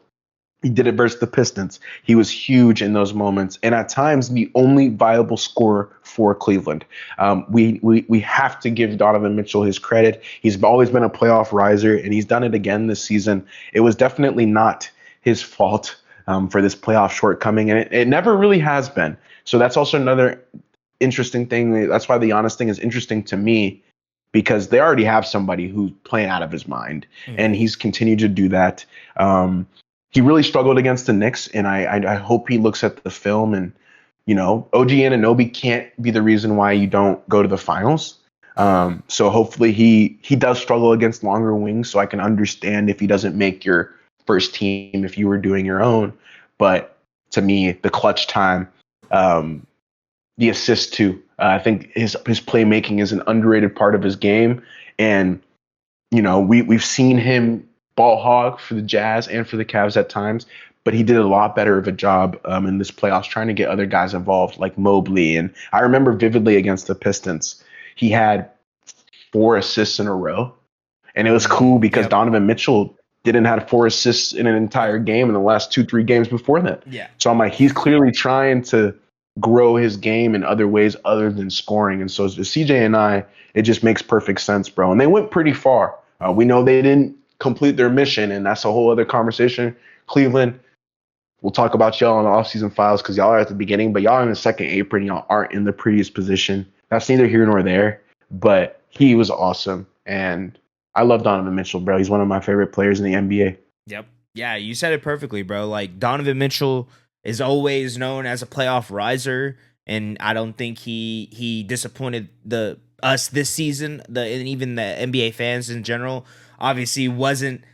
He did it versus the Pistons. He was huge in those moments, and at times the only viable scorer for Cleveland. We have to give Donovan Mitchell his credit. He's always been a playoff riser, and he's done it again this season. It was definitely not his fault for this playoff shortcoming, and it never really has been. So that's also another interesting thing. That's why the Giannis thing is interesting to me, because they already have somebody who's playing out of his mind, and he's continued to do that. He really struggled against the Knicks, and I hope he looks at the film and, OG Anunoby can't be the reason why you don't go to the finals. So hopefully he does struggle against longer wings, so I can understand if he doesn't make your first team if you were doing your own. But to me, the clutch time, the assist too, I think his playmaking is an underrated part of his game. And, we've seen him ball hog for the Jazz and for the Cavs at times, but he did a lot better of a job in this playoffs trying to get other guys involved like Mobley. And I remember vividly against the Pistons, he had 4 assists in a row. And it was cool because Donovan Mitchell didn't have 4 assists in an entire game in the last 2-3 games before that. Yeah. So I'm like, he's clearly trying to grow his game in other ways other than scoring. And so CJ and I, it just makes perfect sense, bro. And they went pretty far. We know they didn't complete their mission, and that's a whole other conversation. Cleveland, we'll talk about y'all on the offseason files because y'all are at the beginning, but y'all are in the second apron. Y'all aren't in the prettiest position. That's neither here nor there, but he was awesome. And I love Donovan Mitchell, bro. He's one of my favorite players in the NBA. Yep. Yeah, you said it perfectly, bro. Like, Donovan Mitchell is always known as a playoff riser, and I don't think he disappointed us this season, and even the NBA fans in general. Obviously wasn't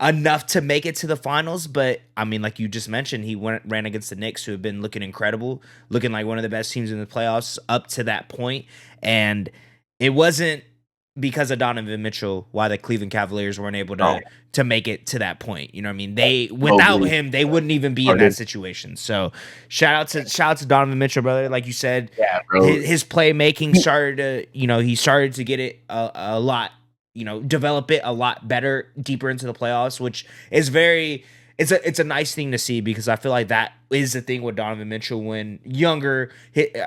enough to make it to the finals, but I mean, like you just mentioned, he ran against the Knicks, who have been looking incredible, looking like one of the best teams in the playoffs up to that point. And it wasn't because of Donovan Mitchell why the Cleveland Cavaliers weren't able to make it to that point. You know what I mean? Without him, they wouldn't even be in that situation. So shout out to Donovan Mitchell, brother. Like you said, his playmaking started to get it a lot, develop it a lot better deeper into the playoffs, which is it's a nice thing to see, because I feel like that is the thing with Donovan Mitchell. When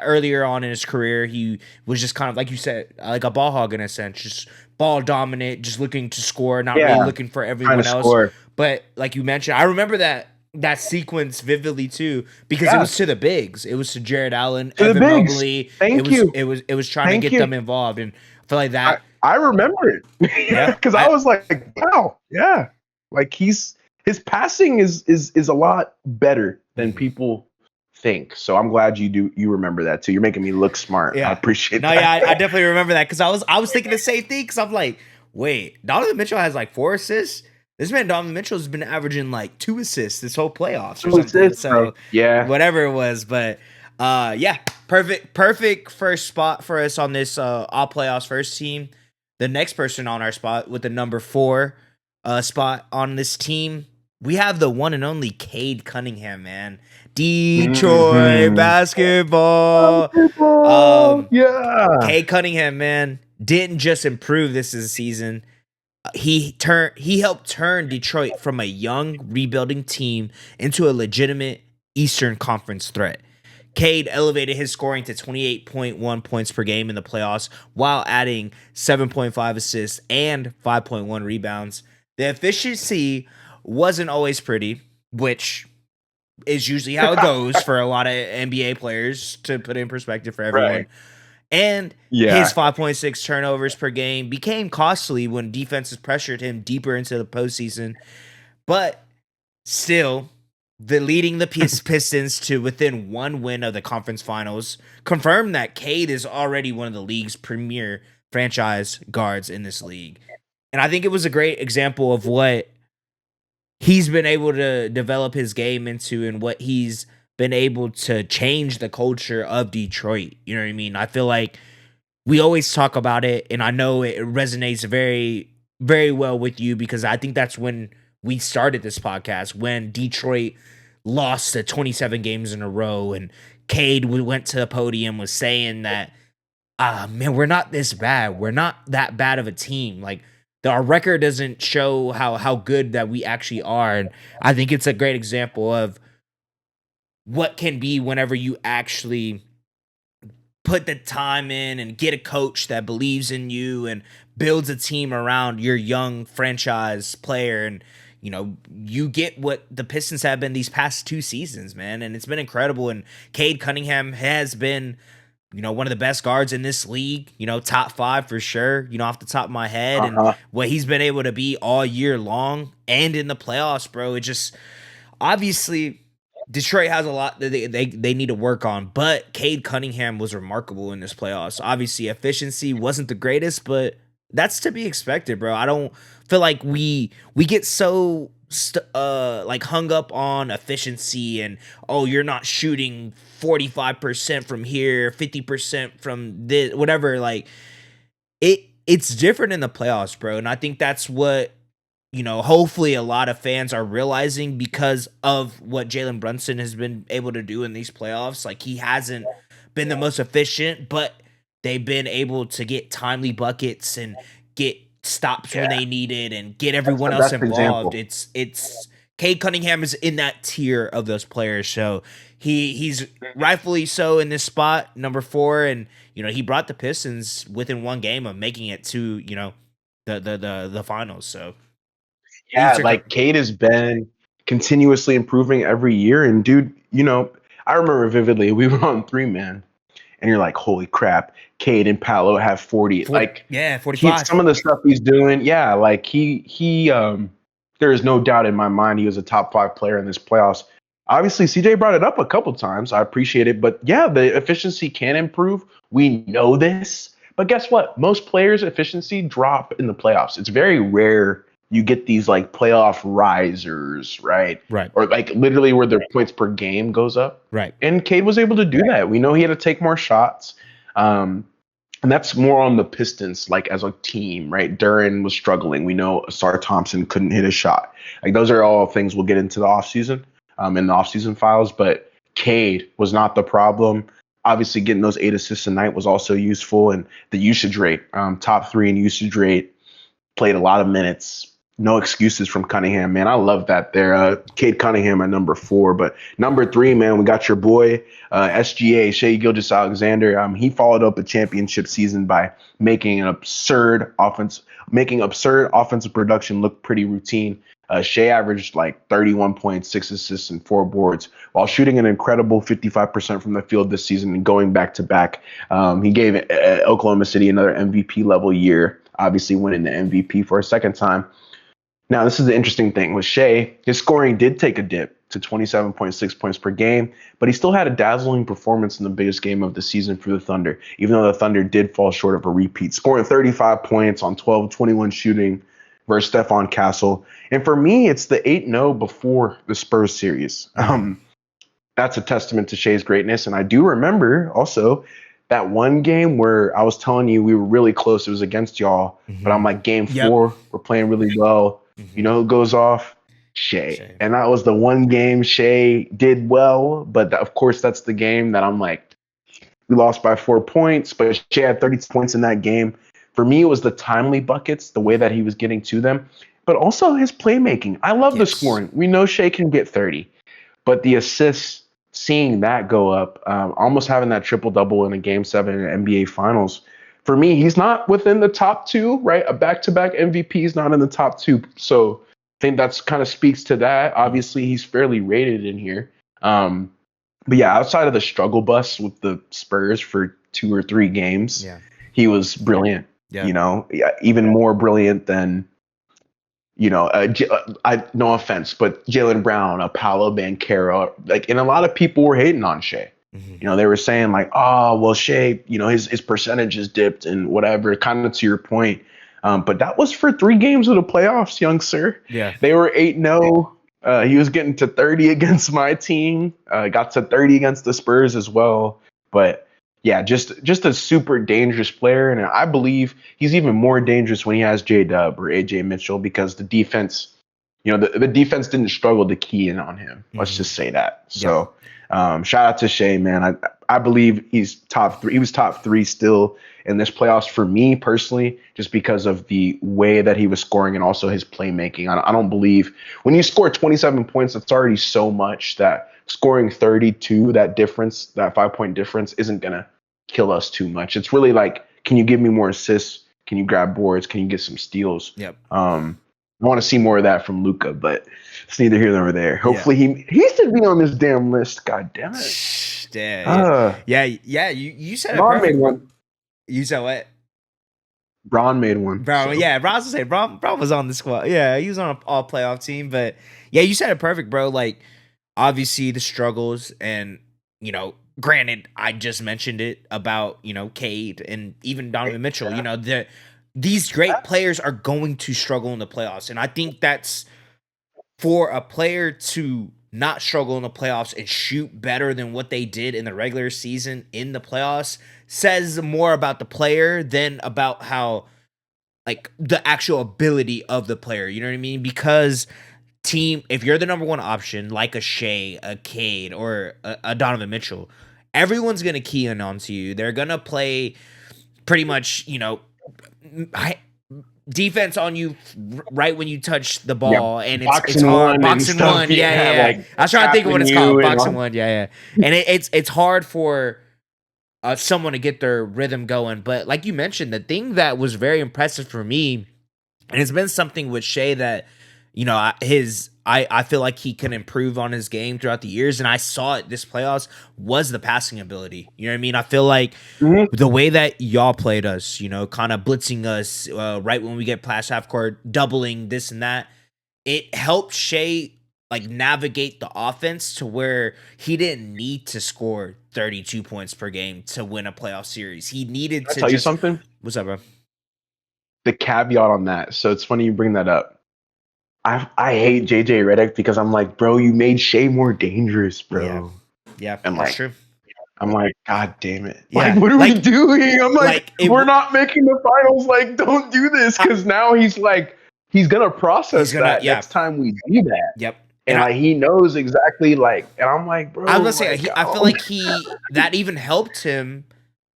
earlier on in his career, he was just kind of, like you said, like a ball hog in a sense, just ball dominant, just looking to score, not really looking for everyone else. Score. But like you mentioned, I remember that sequence vividly too, because it was to the bigs. It was to Jared Allen, Evan Mobley. It was trying to get them involved, and I feel like that. I remember it. Yeah, because I was like, wow, yeah, like his passing is a lot better than people think. So I'm glad you remember that too. You're making me look smart. I Yeah. appreciate No, yeah, that. I definitely remember that because I was thinking the same thing because I'm like, wait, Donovan Mitchell has like 4 assists. This man Donovan Mitchell's been averaging like 2 assists this whole playoffs or Two something. assists, bro. So Yeah. whatever it was, but yeah, perfect first spot for us on this all playoffs first team. The next person on our spot with the number 4 spot on this team, we have the one and only Cade Cunningham, man. Detroit Hmm. basketball. Basketball. Um, Yeah. Cade Cunningham, man, didn't just improve this season. He helped turn Detroit from a young rebuilding team into a legitimate Eastern Conference threat. Cade elevated his scoring to 28.1 points per game in the playoffs while adding 7.5 assists and 5.1 rebounds. The efficiency wasn't always pretty, which is usually how it goes for a lot of NBA players, to put in perspective for everyone. Right. And his Yeah. 5.6 turnovers per game became costly when defenses pressured him deeper into the postseason. But still, the leading the Pistons to within one win of the conference finals confirmed that Cade is already one of the league's premier franchise guards in this league. And I think it was a great example of what he's been able to develop his game into and what he's been able to change the culture of Detroit. You know what I mean? I feel like we always talk about it, and I know it resonates very, very well with you because I think that's when we started this podcast, when Detroit lost the 27 games in a row, and Cade went to the podium was saying that, man, we're not this bad. We're not that bad of a team. Like our record doesn't show how good that we actually are, and I think it's a great example of what can be whenever you actually put the time in and get a coach that believes in you and builds a team around your young franchise player. And you get what the Pistons have been these past 2 seasons, man, and it's been incredible. And Cade Cunningham has been one of the best guards in this league, top 5 for sure, off the top of my head. And Uh-huh. what he's been able to be all year long and in the playoffs, bro, it just obviously Detroit has a lot that they need to work on, but Cade Cunningham was remarkable in this playoffs. Obviously, efficiency wasn't the greatest, but that's to be expected, bro. I don't feel like we get so like hung up on efficiency and, oh, you're not shooting 45% from here, 50% from this, whatever. Like it's different in the playoffs, bro, and I think that's what hopefully a lot of fans are realizing because of what Jalen Brunson has been able to do in these playoffs. Like he hasn't been the most efficient, but they've been able to get timely buckets and get stops when Yeah. they need it and get That's everyone the else best involved. example. It's Cade Cunningham is in that tier of those players. So he's rightfully so in this spot, number 4, and he brought the Pistons within one game of making it to, the finals. So Yeah, Eastern. like Cade has been continuously improving every year. And dude, I remember vividly we were on 3-man, and you're like, holy crap, Cade and Paolo have 40. 40, Like yeah, some 45. of the stuff he's doing, yeah, like there is no doubt in my mind he was a top 5 player in this playoffs. Obviously, CJ brought it up a couple times. I appreciate it, but yeah, the efficiency can improve. We know this, but guess what? Most players' efficiency drop in the playoffs. It's very rare you get these like playoff risers, right? Right. Or like literally where their points per game goes up. Right. And Cade was able to do that. We know he had to take more shots. And that's more on the Pistons, like as a team, right? Duran was struggling. We know Asar Thompson couldn't hit a shot. Like those are all things we'll get into the offseason, in the offseason files. But Cade was not the problem. Obviously, getting those 8 assists a night was also useful. And the usage rate, top 3 in usage rate, played a lot of minutes. No excuses from Cunningham, man. I love that there. Cade Cunningham at number 4. But number 3, man, we got your boy, SGA, Shea Gilgeous-Alexander. He followed up a championship season by making absurd offensive production look pretty routine. Shea averaged like 31.6 assists and 4 boards while shooting an incredible 55% from the field this season and going back to back. He gave Oklahoma City another MVP level year, obviously winning the MVP for a second time. Now, this is the interesting thing with Shea. His scoring did take a dip to 27.6 points per game, but he still had a dazzling performance in the biggest game of the season for the Thunder, even though the Thunder did fall short of a repeat, scoring 35 points on 12-21 shooting versus Stephon Castle. And for me, it's the 8-0 before the Spurs series. That's a testament to Shea's greatness. And I do remember also that one game where I was telling you we were really close. It was against y'all, but I'm like, game 4, we're playing really well. You know who goes off? Shea. And that was the one game Shea did well. But of course, that's the game that I'm like, we lost by 4 points, but Shea had 30 points in that game. For me, it was the timely buckets, the way that he was getting to them, but also his playmaking. I love the scoring. We know Shea can get 30, but the assists, seeing that go up, almost having that triple-double in a Game 7 in NBA Finals, for me, he's not within the top 2, right? A back-to-back MVP is not in the top 2. So I think that's kind of speaks to that. Obviously, he's fairly rated in here. But yeah, outside of the struggle bus with the Spurs for 2 or 3 games, he was brilliant. You know, even more brilliant than, you know, no offense, but Jaylen Brown, Paolo Banchero, like, and a lot of people were hating on Shea. You know, they were saying like, oh, well, Shea, you know, his percentage has dipped and whatever, kind of to your point. But that was for 3 games of the playoffs, young sir. They were 8-0. He was getting to 30 against my team, got to 30 against the Spurs as well. But yeah, just a super dangerous player. And I believe he's even more dangerous when he has J-Dub or AJ Mitchell, because the defense, you know, the defense didn't struggle to key in on him. Let's just say that. So shout out to Shea, man. I believe he's top 3. He was top 3 still in this playoffs for me personally, just because of the way that he was scoring and also his playmaking. I don't believe when you score 27 points, that's already so much that scoring 32, that difference, that 5-point difference, isn't going to kill us too much. It's really like, can you give me more assists? Can you grab boards? Can you get some steals? I want to see more of that from Luka, but it's neither here nor there. Hopefully he should be on this damn list. God damn it. You said it perfect. Made one. You said what? Braun made one. Braun, Braun was to say Braun was on the squad. Yeah, he was on an all playoff team. But yeah, you said it perfect, bro. Like, obviously the struggles, and, you know, granted, I just mentioned it about, you know, Cade and even Donovan Mitchell. You know, these great players are going to struggle in the playoffs. And I think that's, for a player to not struggle in the playoffs and shoot better than what they did in the regular season in the playoffs, says more about the player than about how, like, the actual ability of the player. You know what I mean? Because if you're the number 1 option, like a Shea, a Cade, or a Donovan Mitchell, everyone's going to key in onto you. They're going to play pretty much, you know, defense on you right when you touch the ball, and it's hard. Boxing one, Like, I was trying to think of what it's called. Boxing one, and it's hard for someone to get their rhythm going. But like you mentioned, the thing that was very impressive for me, and it's been something with Shea that, you know, I feel like he can improve on his game throughout the years, and I saw it this playoffs, was the passing ability. You know what I mean? I feel like the way that y'all played us, you know, kind of blitzing us right when we get past half court, doubling this and that, it helped Shea like navigate the offense to where he didn't need to score 32 points per game to win a playoff series. He needed to tell you something. What's up, bro? The caveat on that. So it's funny you bring that up. I hate JJ Redick because I'm like, bro, you made Shea more dangerous, bro. Yeah, and that's like, true. I'm like, God damn it. Yeah. Like, what are we doing? I'm like we're not making the finals. Like, don't do this. Because now he's like, he's going to process that next time we do that. And like, he knows exactly, like, and I'm like, bro. I was going to say, I feel like that even helped him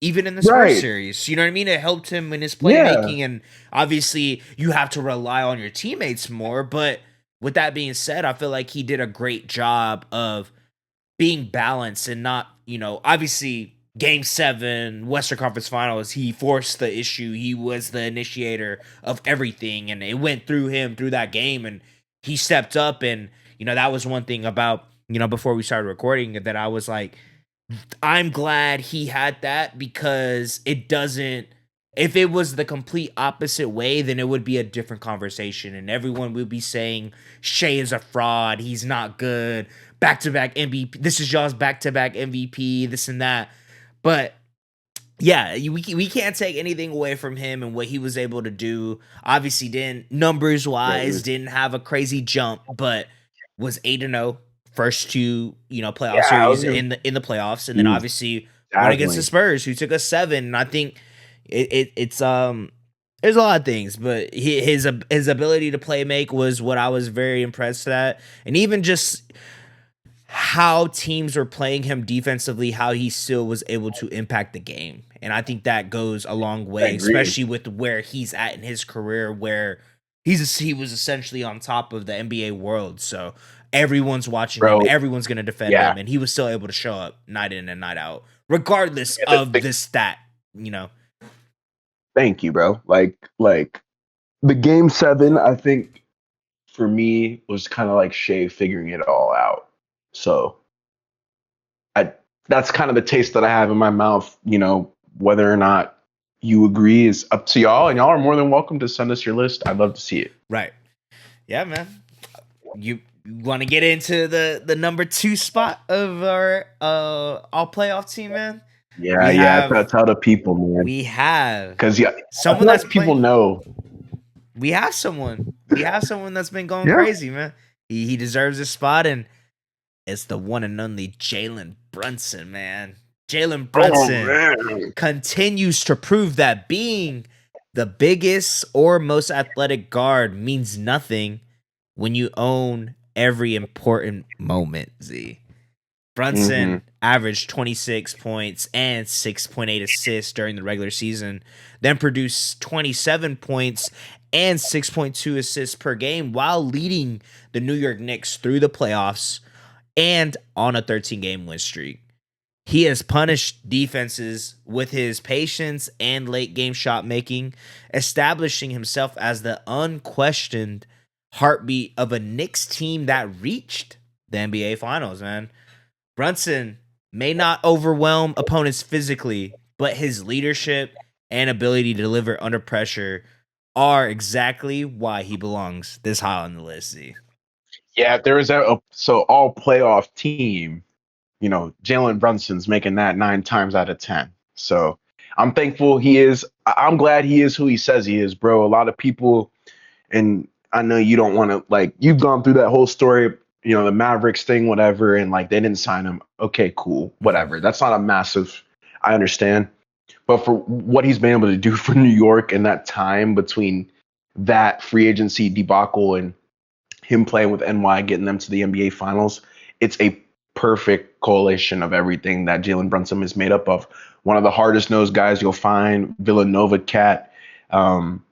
even in the Spurs series. You know what I mean? It helped him in his playmaking, and obviously you have to rely on your teammates more. But with that being said, I feel like he did a great job of being balanced and not, you know, obviously Game 7, Western Conference Finals, he forced the issue. He was the initiator of everything, and it went through him through that game, and he stepped up. And, you know, that was one thing about, you know, before we started recording that I was like, I'm glad he had that, because it doesn't If it was the complete opposite way, then it would be a different conversation, and everyone would be saying Shea is a fraud. He's not good. Back to back MVP. This is y'all's back to back MVP. This and that. But yeah, we can't take anything away from him and what he was able to do. Obviously, didn't numbers wise Right. didn't have a crazy jump, but was 8-0 first two playoff Yeah, I series was gonna. in the playoffs, and then He's obviously went against the dazzling, Spurs, who took us seven. And I think it's there's a lot of things, but his ability to play make was what I was very impressed at, and even just how teams were playing him defensively, how he still was able to impact the game. And I think that goes a long I way, agree, especially with where he's at in his career, where he was essentially on top of the NBA world. So everyone's watching him, bro. everyone's gonna defend Yeah, him, and he was still able to show up night in and night out, regardless yeah, of this stat. You know, thank you, bro. Like the game seven, I think for me was kind of like Shea figuring it all out. So I that's kind of the taste that I have in my mouth. Whether or not you agree is up to y'all, and y'all are more than welcome to send us your list. I'd love to see it. right? Yeah, man. You want to get into the number two spot of our all playoff team, man? Yeah, We yeah. have Tell the people, man, we have because yeah, I someone feel that's like people playing. know. We have someone that's been going Yeah. crazy, man. He deserves a spot, and it's the one and only Jalen Brunson, man. Jalen Oh Brunson man. continues to prove that being the biggest or most athletic guard means nothing when you own every important moment, Z. Mm-hmm. Brunson averaged 26 points and 6.8 assists during the regular season, then produced 27 points and 6.2 assists per game while leading the New York Knicks through the playoffs and on a 13-game win streak. He has punished defenses with his patience and late game shot making, establishing himself as the unquestioned heartbeat of a Knicks team that reached the NBA Finals, man. Brunson may not overwhelm opponents physically, but his leadership and ability to deliver under pressure are exactly why he belongs this high on the list. Z. Yeah, if there is so all playoff team. Jalen Brunson's making that 9 times out of 10. So I'm thankful he is. I'm glad he is who he says he is, bro. A lot of people, and I know you don't want to, like, you've gone through that whole story, the Mavericks thing, whatever, and like they didn't sign him. Okay, cool, Mm-hmm. whatever. That's not a massive, I understand. But for what he's been able to do for New York in that time between that free agency debacle and him playing with NY, getting them to the NBA Finals, it's a perfect coalition of everything that Jalen Brunson is made up of. One of the hardest nosed guys you'll find, Villanova cat, um,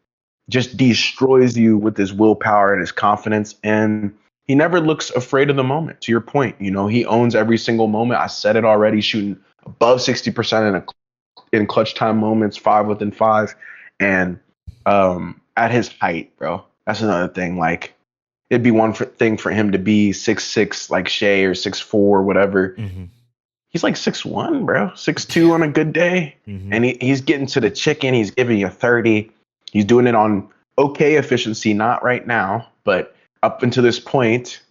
just destroys you with his willpower and his confidence. And he never looks afraid of the moment. To your point, he owns every single moment. I said it already, shooting above 60% in clutch time moments, 5 within 5. And at his height, bro, that's another thing. Like, it'd be one thing for him to be 6'6" like Shea or 6'4", whatever. Mm-hmm. He's like 6'1", bro, 6'2" on a good day. Mm-hmm. And he's getting to the chicken. He's giving you 30. He's doing it on okay efficiency, not right now, but up until this point.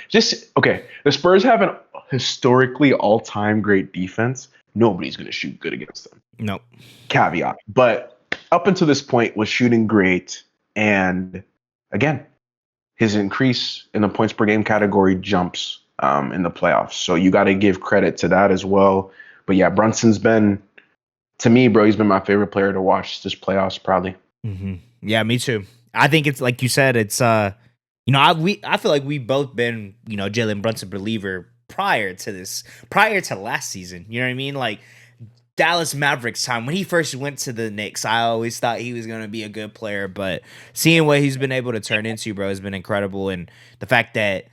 Just, okay, the Spurs have an historically all-time great defense. Nobody's going to shoot good against them. Nope. Caveat. But up until this point was shooting great. And again, his increase in the points per game category jumps in the playoffs. So you got to give credit to that as well. But yeah, Brunson's been, to me, bro, he's been my favorite player to watch this playoffs, probably. Mm-hmm. Yeah, me too. I think it's like you said. It's I feel like we've both been Jalen Brunson believer prior to last season. You know what I mean? Like Dallas Mavericks time when he first went to the Knicks, I always thought he was going to be a good player, but seeing what he's been able to turn into, bro, has been incredible. And the fact that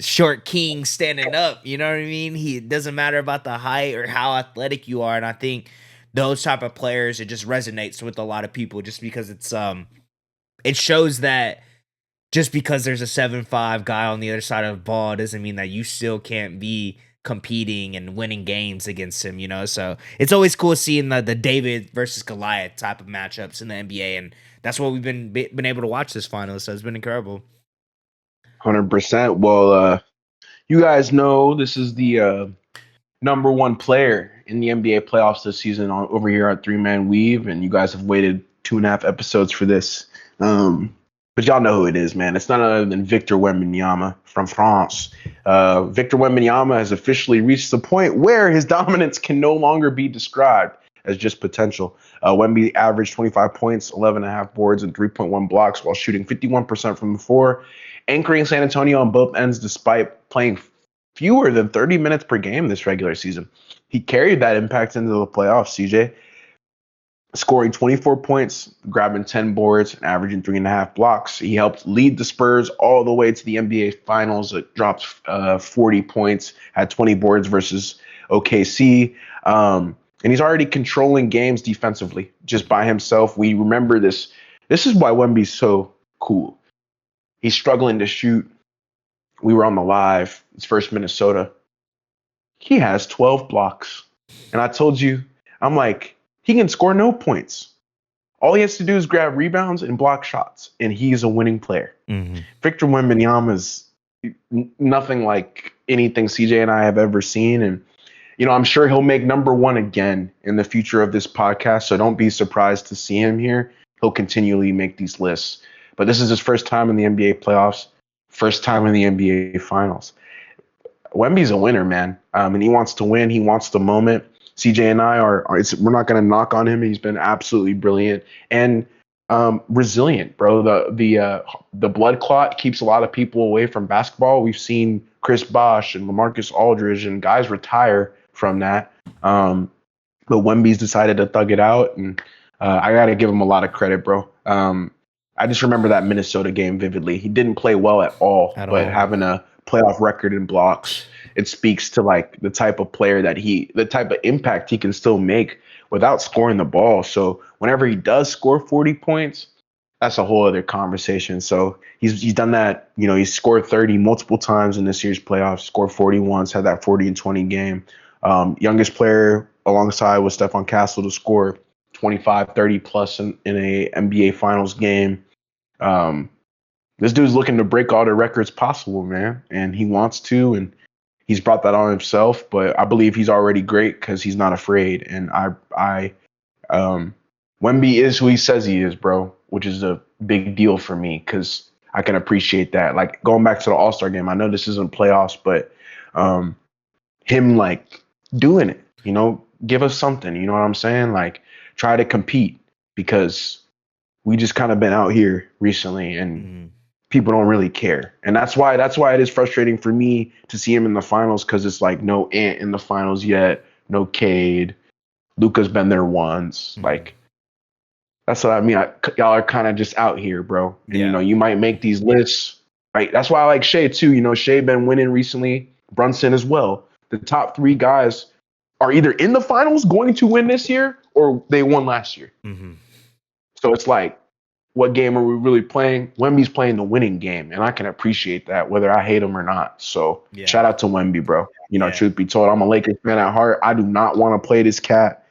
short king standing up, you know what I mean? He it doesn't matter about the height or how athletic you are, and I think those type of players, it just resonates with a lot of people just because it shows that just because there's a 7'5" guy on the other side of the ball doesn't mean that you still can't be competing and winning games against him, So it's always cool seeing the David versus Goliath type of matchups in the NBA, and that's what we've been able to watch this finals. So it's been incredible. 100%. Well, you guys know this is the number one player in the NBA playoffs this season over here at Three Man Weave, and you guys have waited 2.5 episodes for this. But y'all know who it is, man. It's none other than Victor Wembanyama from France. Victor Wembanyama has officially reached the point where his dominance can no longer be described as just potential. Wemby averaged 25 points, 11.5 boards, and 3.1 blocks while shooting 51% from the floor, anchoring San Antonio on both ends despite playing fewer than 30 minutes per game this regular season. He carried that impact into the playoffs, CJ, scoring 24 points, grabbing 10 boards, and averaging 3.5 blocks. He helped lead the Spurs all the way to the NBA Finals. It dropped 40 points, had 20 boards versus OKC. And he's already controlling games defensively just by himself. We remember this. This is why Wemby's so cool. He's struggling to shoot. We were on the live. It's first Minnesota. He has 12 blocks. And I told you, I'm like, he can score no points. All he has to do is grab rebounds and block shots, and he's a winning player. Mm-hmm. Victor Wembanyama is nothing like anything CJ and I have ever seen. And, I'm sure he'll make number one again in the future of this podcast, so don't be surprised to see him here. He'll continually make these lists. But this is his first time in the NBA playoffs, first time in the NBA Finals. Wemby's a winner, man, and he wants to win. He wants the moment. CJ and I we're not going to knock on him. He's been absolutely brilliant and resilient, bro. The blood clot keeps a lot of people away from basketball. We've seen Chris Bosh and LaMarcus Aldridge and guys retire from that. But Wemby's decided to thug it out, and I got to give him a lot of credit, bro. I just remember that Minnesota game vividly. He didn't play well at all, but having a playoff record in blocks, it speaks to like the type of player the type of impact he can still make without scoring the ball. So whenever he does score 40 points, that's a whole other conversation. So he's done that. He's scored 30 multiple times in this year's playoffs, scored 40 once, had that 40 and 20 game. Youngest player alongside with Stephon Castle to score 25, 30 plus in a NBA Finals game. This dude's looking to break all the records possible, man, and he wants to, and he's brought that on himself. But I believe he's already great because he's not afraid. And Wemby is who he says he is, bro, which is a big deal for me because I can appreciate that. Like going back to the All-Star game, I know this isn't playoffs, but him like doing it, give us something. You know what I'm saying? Like try to compete because we just kind of been out here recently and people don't really care. And that's why it is frustrating for me to see him in the finals because it's like no Ant in the finals yet, no Cade. Luka's been there once. Like that's what I mean. Y'all are kind of just out here, bro. And, you might make these lists, right? That's why I like Shea too. Shea been winning recently. Brunson as well. The top three guys are either in the finals going to win this year or they won last year. Mm-hmm. So it's like, what game are we really playing? Wemby's playing the winning game, and I can appreciate that, whether I hate him or not. So shout out to Wemby, bro. Truth be told, I'm a Lakers fan at heart. I do not want to play this cat,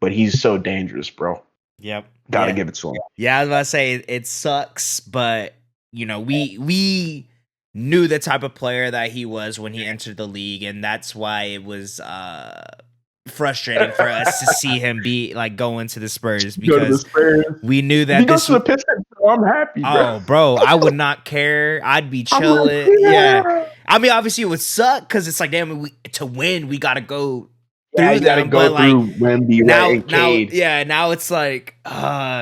but he's so dangerous, bro. Yep. Gotta give it to him. Yeah, I was about to say it sucks, but we knew the type of player that he was when he entered the league, and that's why it was frustrating for us to see him go into the Spurs because we knew that if he goes to the Pistons, I'm happy, bro. Oh, bro, I would not care. I'd be chilling. Like, yeah. I mean, obviously it would suck because it's like, damn, to win, we gotta go through them. Go through Wemby, and Cade. Now it's like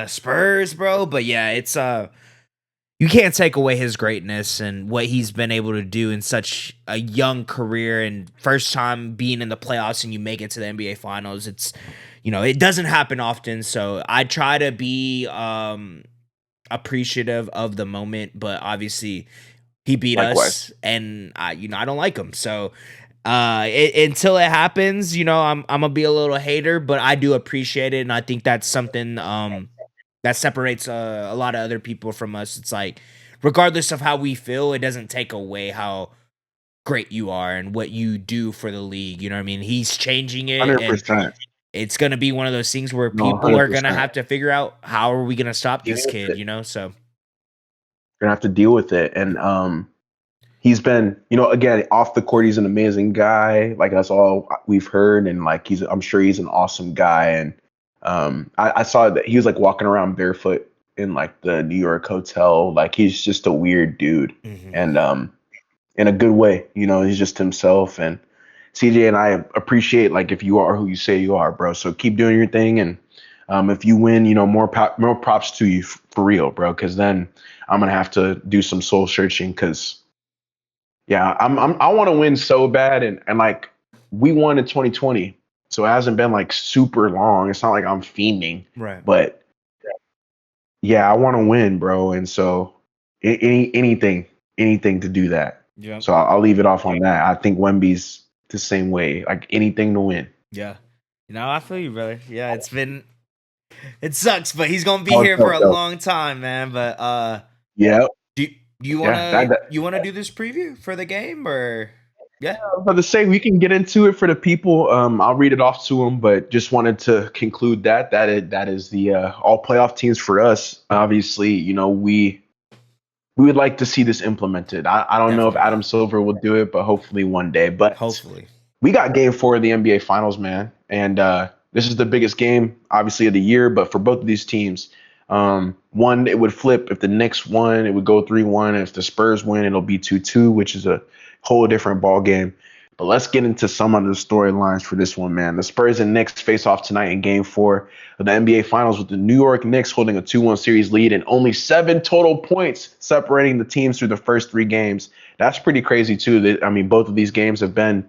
Spurs, bro. But yeah, it's you can't take away his greatness and what he's been able to do in such a young career and first time being in the playoffs and you make it to the NBA Finals. It's it doesn't happen often, so I try to be appreciative of the moment, but obviously he beat us and I don't like him. So until it happens, I'm gonna be a little hater, but I do appreciate it, and I think that's something that separates a lot of other people from us. It's like, regardless of how we feel, it doesn't take away how great you are and what you do for the league. You know what I mean? He's changing it, and 100%. it's gonna be one of those things where No, people are gonna 100%. have to figure out how are we gonna stop Deal this with kid. it. You know, so You're gonna have to deal with it. And he's been, again, off the court, he's an amazing guy. Like that's all we've heard, and like I'm sure he's an awesome guy. And I saw that he was like walking around barefoot in like the New York hotel. Like he's just a weird dude, mhm. and in a good way. He's just himself. And CJ and I appreciate like if you are who you say you are, bro. So keep doing your thing, and if you win, more props to you for real, bro. Because then I'm gonna have to do some soul searching. Because yeah, I want to win so bad, and like we won in 2020, so it hasn't been like super long. It's not like I'm fiending, Right. but yeah, I want to win, bro. And so anything to do that. Yep. So I'll leave it off on that. I think Wemby's the same way, like anything to win. Yeah. I feel you, brother. Yeah, it sucks, but he's gonna be How it here for felt a though. long time, man. But Yeah, do you yeah. wanna do this preview for the game, or yeah? For the sake, we can get into it for the people. I'll read it off to them, but just wanted to conclude that is the all playoff teams for us. Obviously, we would like to see this implemented. I don't know if Definitely. Adam Silver will do it, but hopefully one day. But Hopefully. we got game 4 of the NBA Finals, man, and this is the biggest game, obviously, of the year. But for both of these teams, one it would flip if the Knicks won, it would go 3-1. If the Spurs win, it'll be 2-2, which is a whole different ball game. But let's get into some of the storylines for this one, man. The Spurs and Knicks face off tonight in Game 4 of the NBA Finals, with the New York Knicks holding a 2-1 series lead and only 7 total points separating the teams through the first 3 games. That's pretty crazy too. I mean, both of these games have been,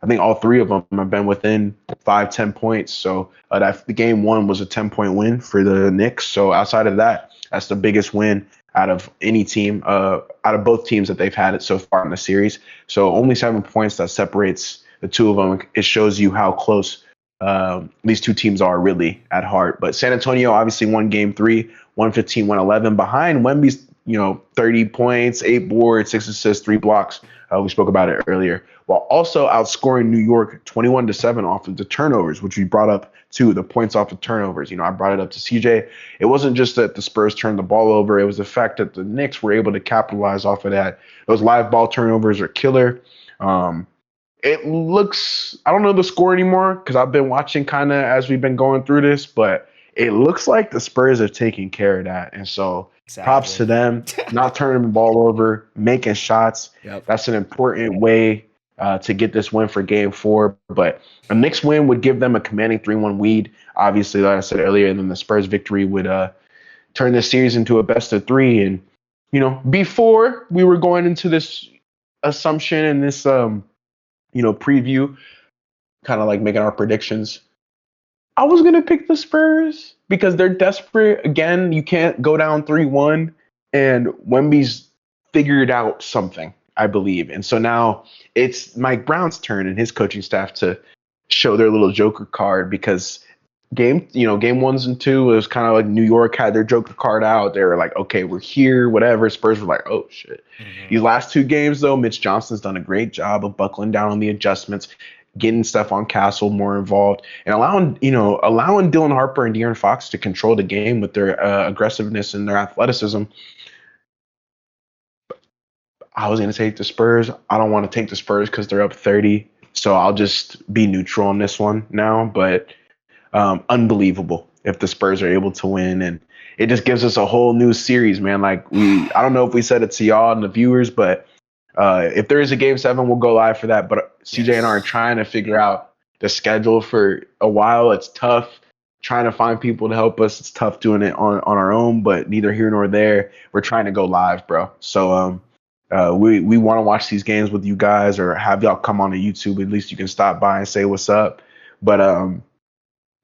I think all 3 of them have been within 5-10 points. So the game 1 was a 10-point win for the Knicks. So outside of that, that's the biggest win out of any team, out of both teams that they've had it so far in the series. So only 7 points that separates the two of them. It shows you how close these two teams are really at heart. But San Antonio obviously won game 3, 115-111 behind Wemby's, 30 points, 8 boards, 6 assists, 3 blocks. We spoke about it earlier, while also outscoring New York 21-7 off of the turnovers, which we brought up too, the points off the turnovers. I brought it up to CJ. It wasn't just that the Spurs turned the ball over. It was the fact that the Knicks were able to capitalize off of that. Those live ball turnovers are killer. It looks, I don't know the score anymore because I've been watching kind of as we've been going through this, but it looks like the Spurs are taking care of that. And so props Exactly. to them, not turning the ball over, making shots. Yep. That's an important way to get this win for game 4. But a Knicks win would give them a commanding 3-1 lead, obviously, like I said earlier, and then the Spurs victory would turn this series into a best of 3. And, before we were going into this assumption and this, preview, kind of like making our predictions, I was going to pick the Spurs because they're desperate. Again, you can't go down 3-1, and Wemby's figured out something, I believe. And so now it's Mike Brown's turn and his coaching staff to show their little Joker card, because game 1 and 2, it was kind of like New York had their Joker card out. They were like, okay, we're here, whatever. Spurs were like, oh shit. Mhm. These last 2 games though, Mitch Johnson's done a great job of buckling down on the adjustments, getting Stephon Castle more involved, and allowing Dylan Harper and De'Aaron Fox to control the game with their aggressiveness and their athleticism. I was going to take the Spurs. I don't want to take the Spurs because they're up 30. So I'll just be neutral on this one now. But unbelievable if the Spurs are able to win. And it just gives us a whole new series, man. Like I don't know if we said it to y'all and the viewers, but if there is a game 7, we'll go live for that. But CJ and I are trying to figure out the schedule for a while. It's tough trying to find people to help us. It's tough doing it on our own, but neither here nor there. We're trying to go live, bro. So we want to watch these games with you guys, or have y'all come on to YouTube. At least you can stop by and say what's up. But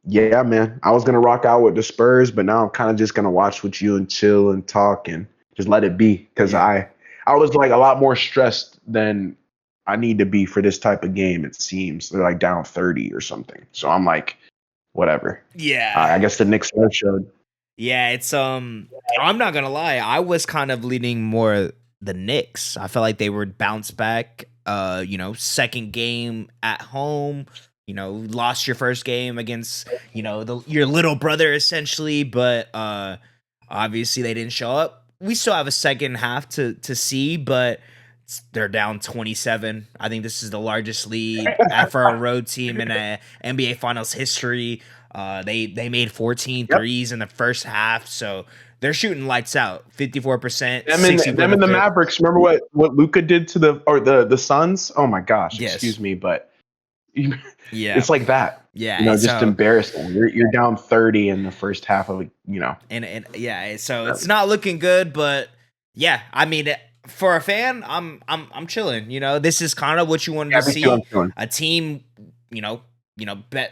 yeah, man, I was gonna rock out with the Spurs, but now I'm kind of just gonna watch with you and chill and talk and just let it be, because Yeah. I was like a lot more stressed than I need to be for this type of game. It seems they're like down 30 or something, so I'm like, whatever. Yeah. I guess the Knicks showed. Yeah, it's I'm not gonna lie, I was kind of leaning more the Knicks. I felt like they would bounce back. second game at home. Lost your first game against your little brother essentially, but obviously they didn't show up. We still have a second half to see, but they're down 27. I think this is the largest lead for a road team in a NBA Finals history. They made 14 Yep. threes in the first half, so they're shooting lights out. 54%. Them and the Mavericks. Remember what Luka did to the Suns? Oh my gosh, Yes. excuse me, but Yeah, it's like that. Yeah, just embarrassing. You're down 30 in the first half of and yeah, so it's not looking good, but yeah, I mean, for a fan, I'm chilling. This is kind of what you wanted to see. A team,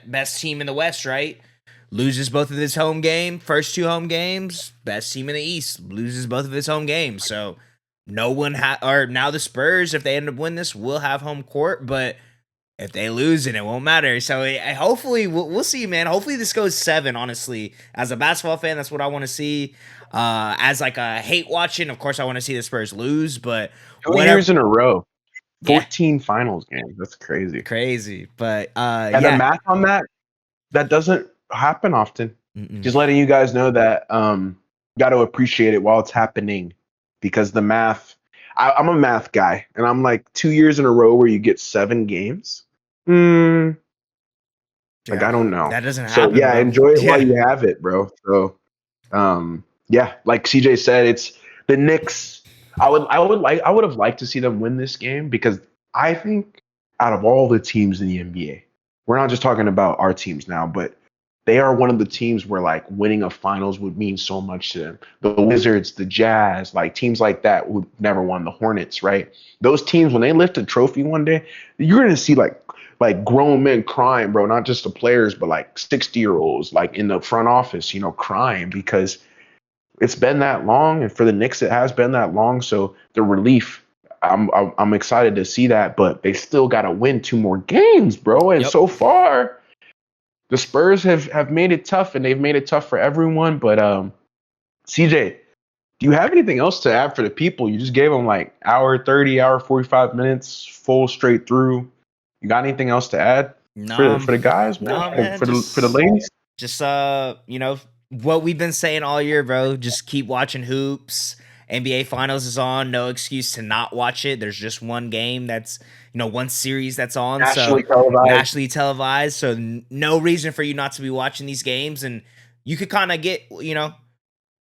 best team in the West, right? Loses both of his home game, first two home games. Best team in the East loses both of his home games. So no one or now the Spurs, if they end up winning this, will have home court. But if they lose, it won't matter. So hopefully we'll see, man. Hopefully this goes 7. Honestly, as a basketball fan, that's what I want to see. As like a hate watching, of course, I want to see the Spurs lose. But 2 years in a row, 14 finals games. That's crazy. Crazy, but and the math on that doesn't happen often. Just letting you guys know that got to appreciate it while it's happening, because the math. I'm a math guy, and I'm like 2 years in a row where you get 7 games. Like I don't know. That doesn't happen. So yeah, enjoy it while you have it, bro. So yeah, like CJ said, it's the Knicks. I would have liked to see them win this game, because I think out of all the teams in the NBA, we're not just talking about our teams now, but they are one of the teams where like winning a finals would mean so much to them. The Wizards, the Jazz, like teams like that would never won. The Hornets, right? Those teams, when they lift a trophy one day, you're gonna see like grown men crying, bro. Not just the players, but like 60-year-olds, like in the front office, crying, because it's been that long, and for the Knicks, it has been that long. So the relief, I'm excited to see that, but they still got to win 2 more games, bro. And so far, the Spurs have made it tough, and they've made it tough for everyone. But CJ, do you have anything else to add for the people? You just gave them like hour 30, hour 45 minutes, full straight through. You got anything else to add for the guys, man? For the ladies? Just what we've been saying all year, bro. Just keep watching hoops. NBA Finals is on. No excuse to not watch it. There's just one game that's, one series that's on. Nationally televised. So no reason for you not to be watching these games. And you could kind of get,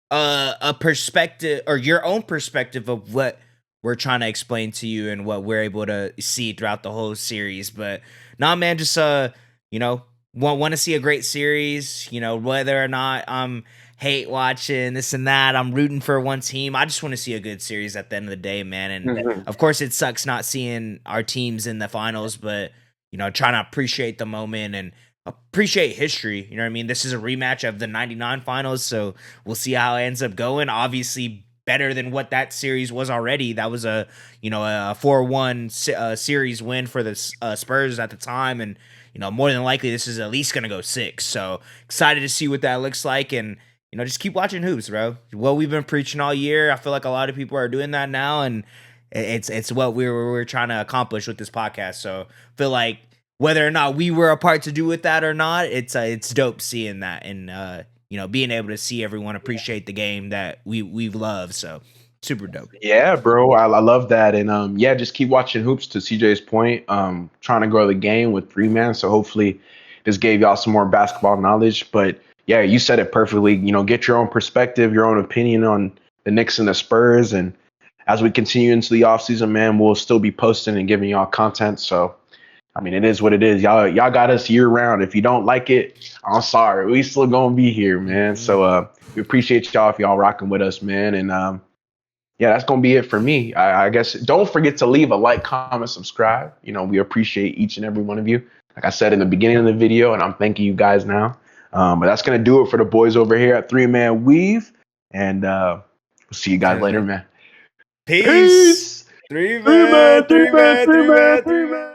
a perspective, or your own perspective of what we're trying to explain to you and what we're able to see throughout the whole series. But man, just, want to see a great series, whether or not I'm hate watching this and that. I'm rooting for one team. I just want to see a good series at the end of the day, man. And of course, it sucks not seeing our teams in the finals, but trying to appreciate the moment and appreciate history. You know what I mean? This is a rematch of the '99 finals, so we'll see how it ends up going. Obviously, better than what that series was already. That was a 4-1 series win for the Spurs at the time, and more than likely this is at least gonna go 6. So excited to see what that looks like, and just keep watching hoops, bro. What we've been preaching all year. I feel like a lot of people are doing that now, and it's what we're trying to accomplish with this podcast. So I feel like whether or not we were a part to do with that or not, it's dope seeing that, and being able to see everyone appreciate the game that we love. So super dope. Yeah, bro. I love that. And just keep watching hoops, to CJ's point. Trying to grow the game with 3 man. So hopefully this gave y'all some more basketball knowledge. But yeah, you said it perfectly. Get your own perspective, your own opinion on the Knicks and the Spurs. And as we continue into the offseason, man, we'll still be posting and giving y'all content. So I mean, it is what it is. Y'all got us year round. If you don't like it, I'm sorry. We still gonna be here, man. So we appreciate y'all if y'all rocking with us, man. And yeah, that's gonna be it for me. I guess don't forget to leave a like, comment, subscribe. We appreciate each and every one of you. Like I said in the beginning of the video, and I'm thanking you guys now. But that's gonna do it for the boys over here at 3 Man Weave. And we'll see you guys later, man. Peace. 3 Man, 3 Man, 3 Man, 3 Man.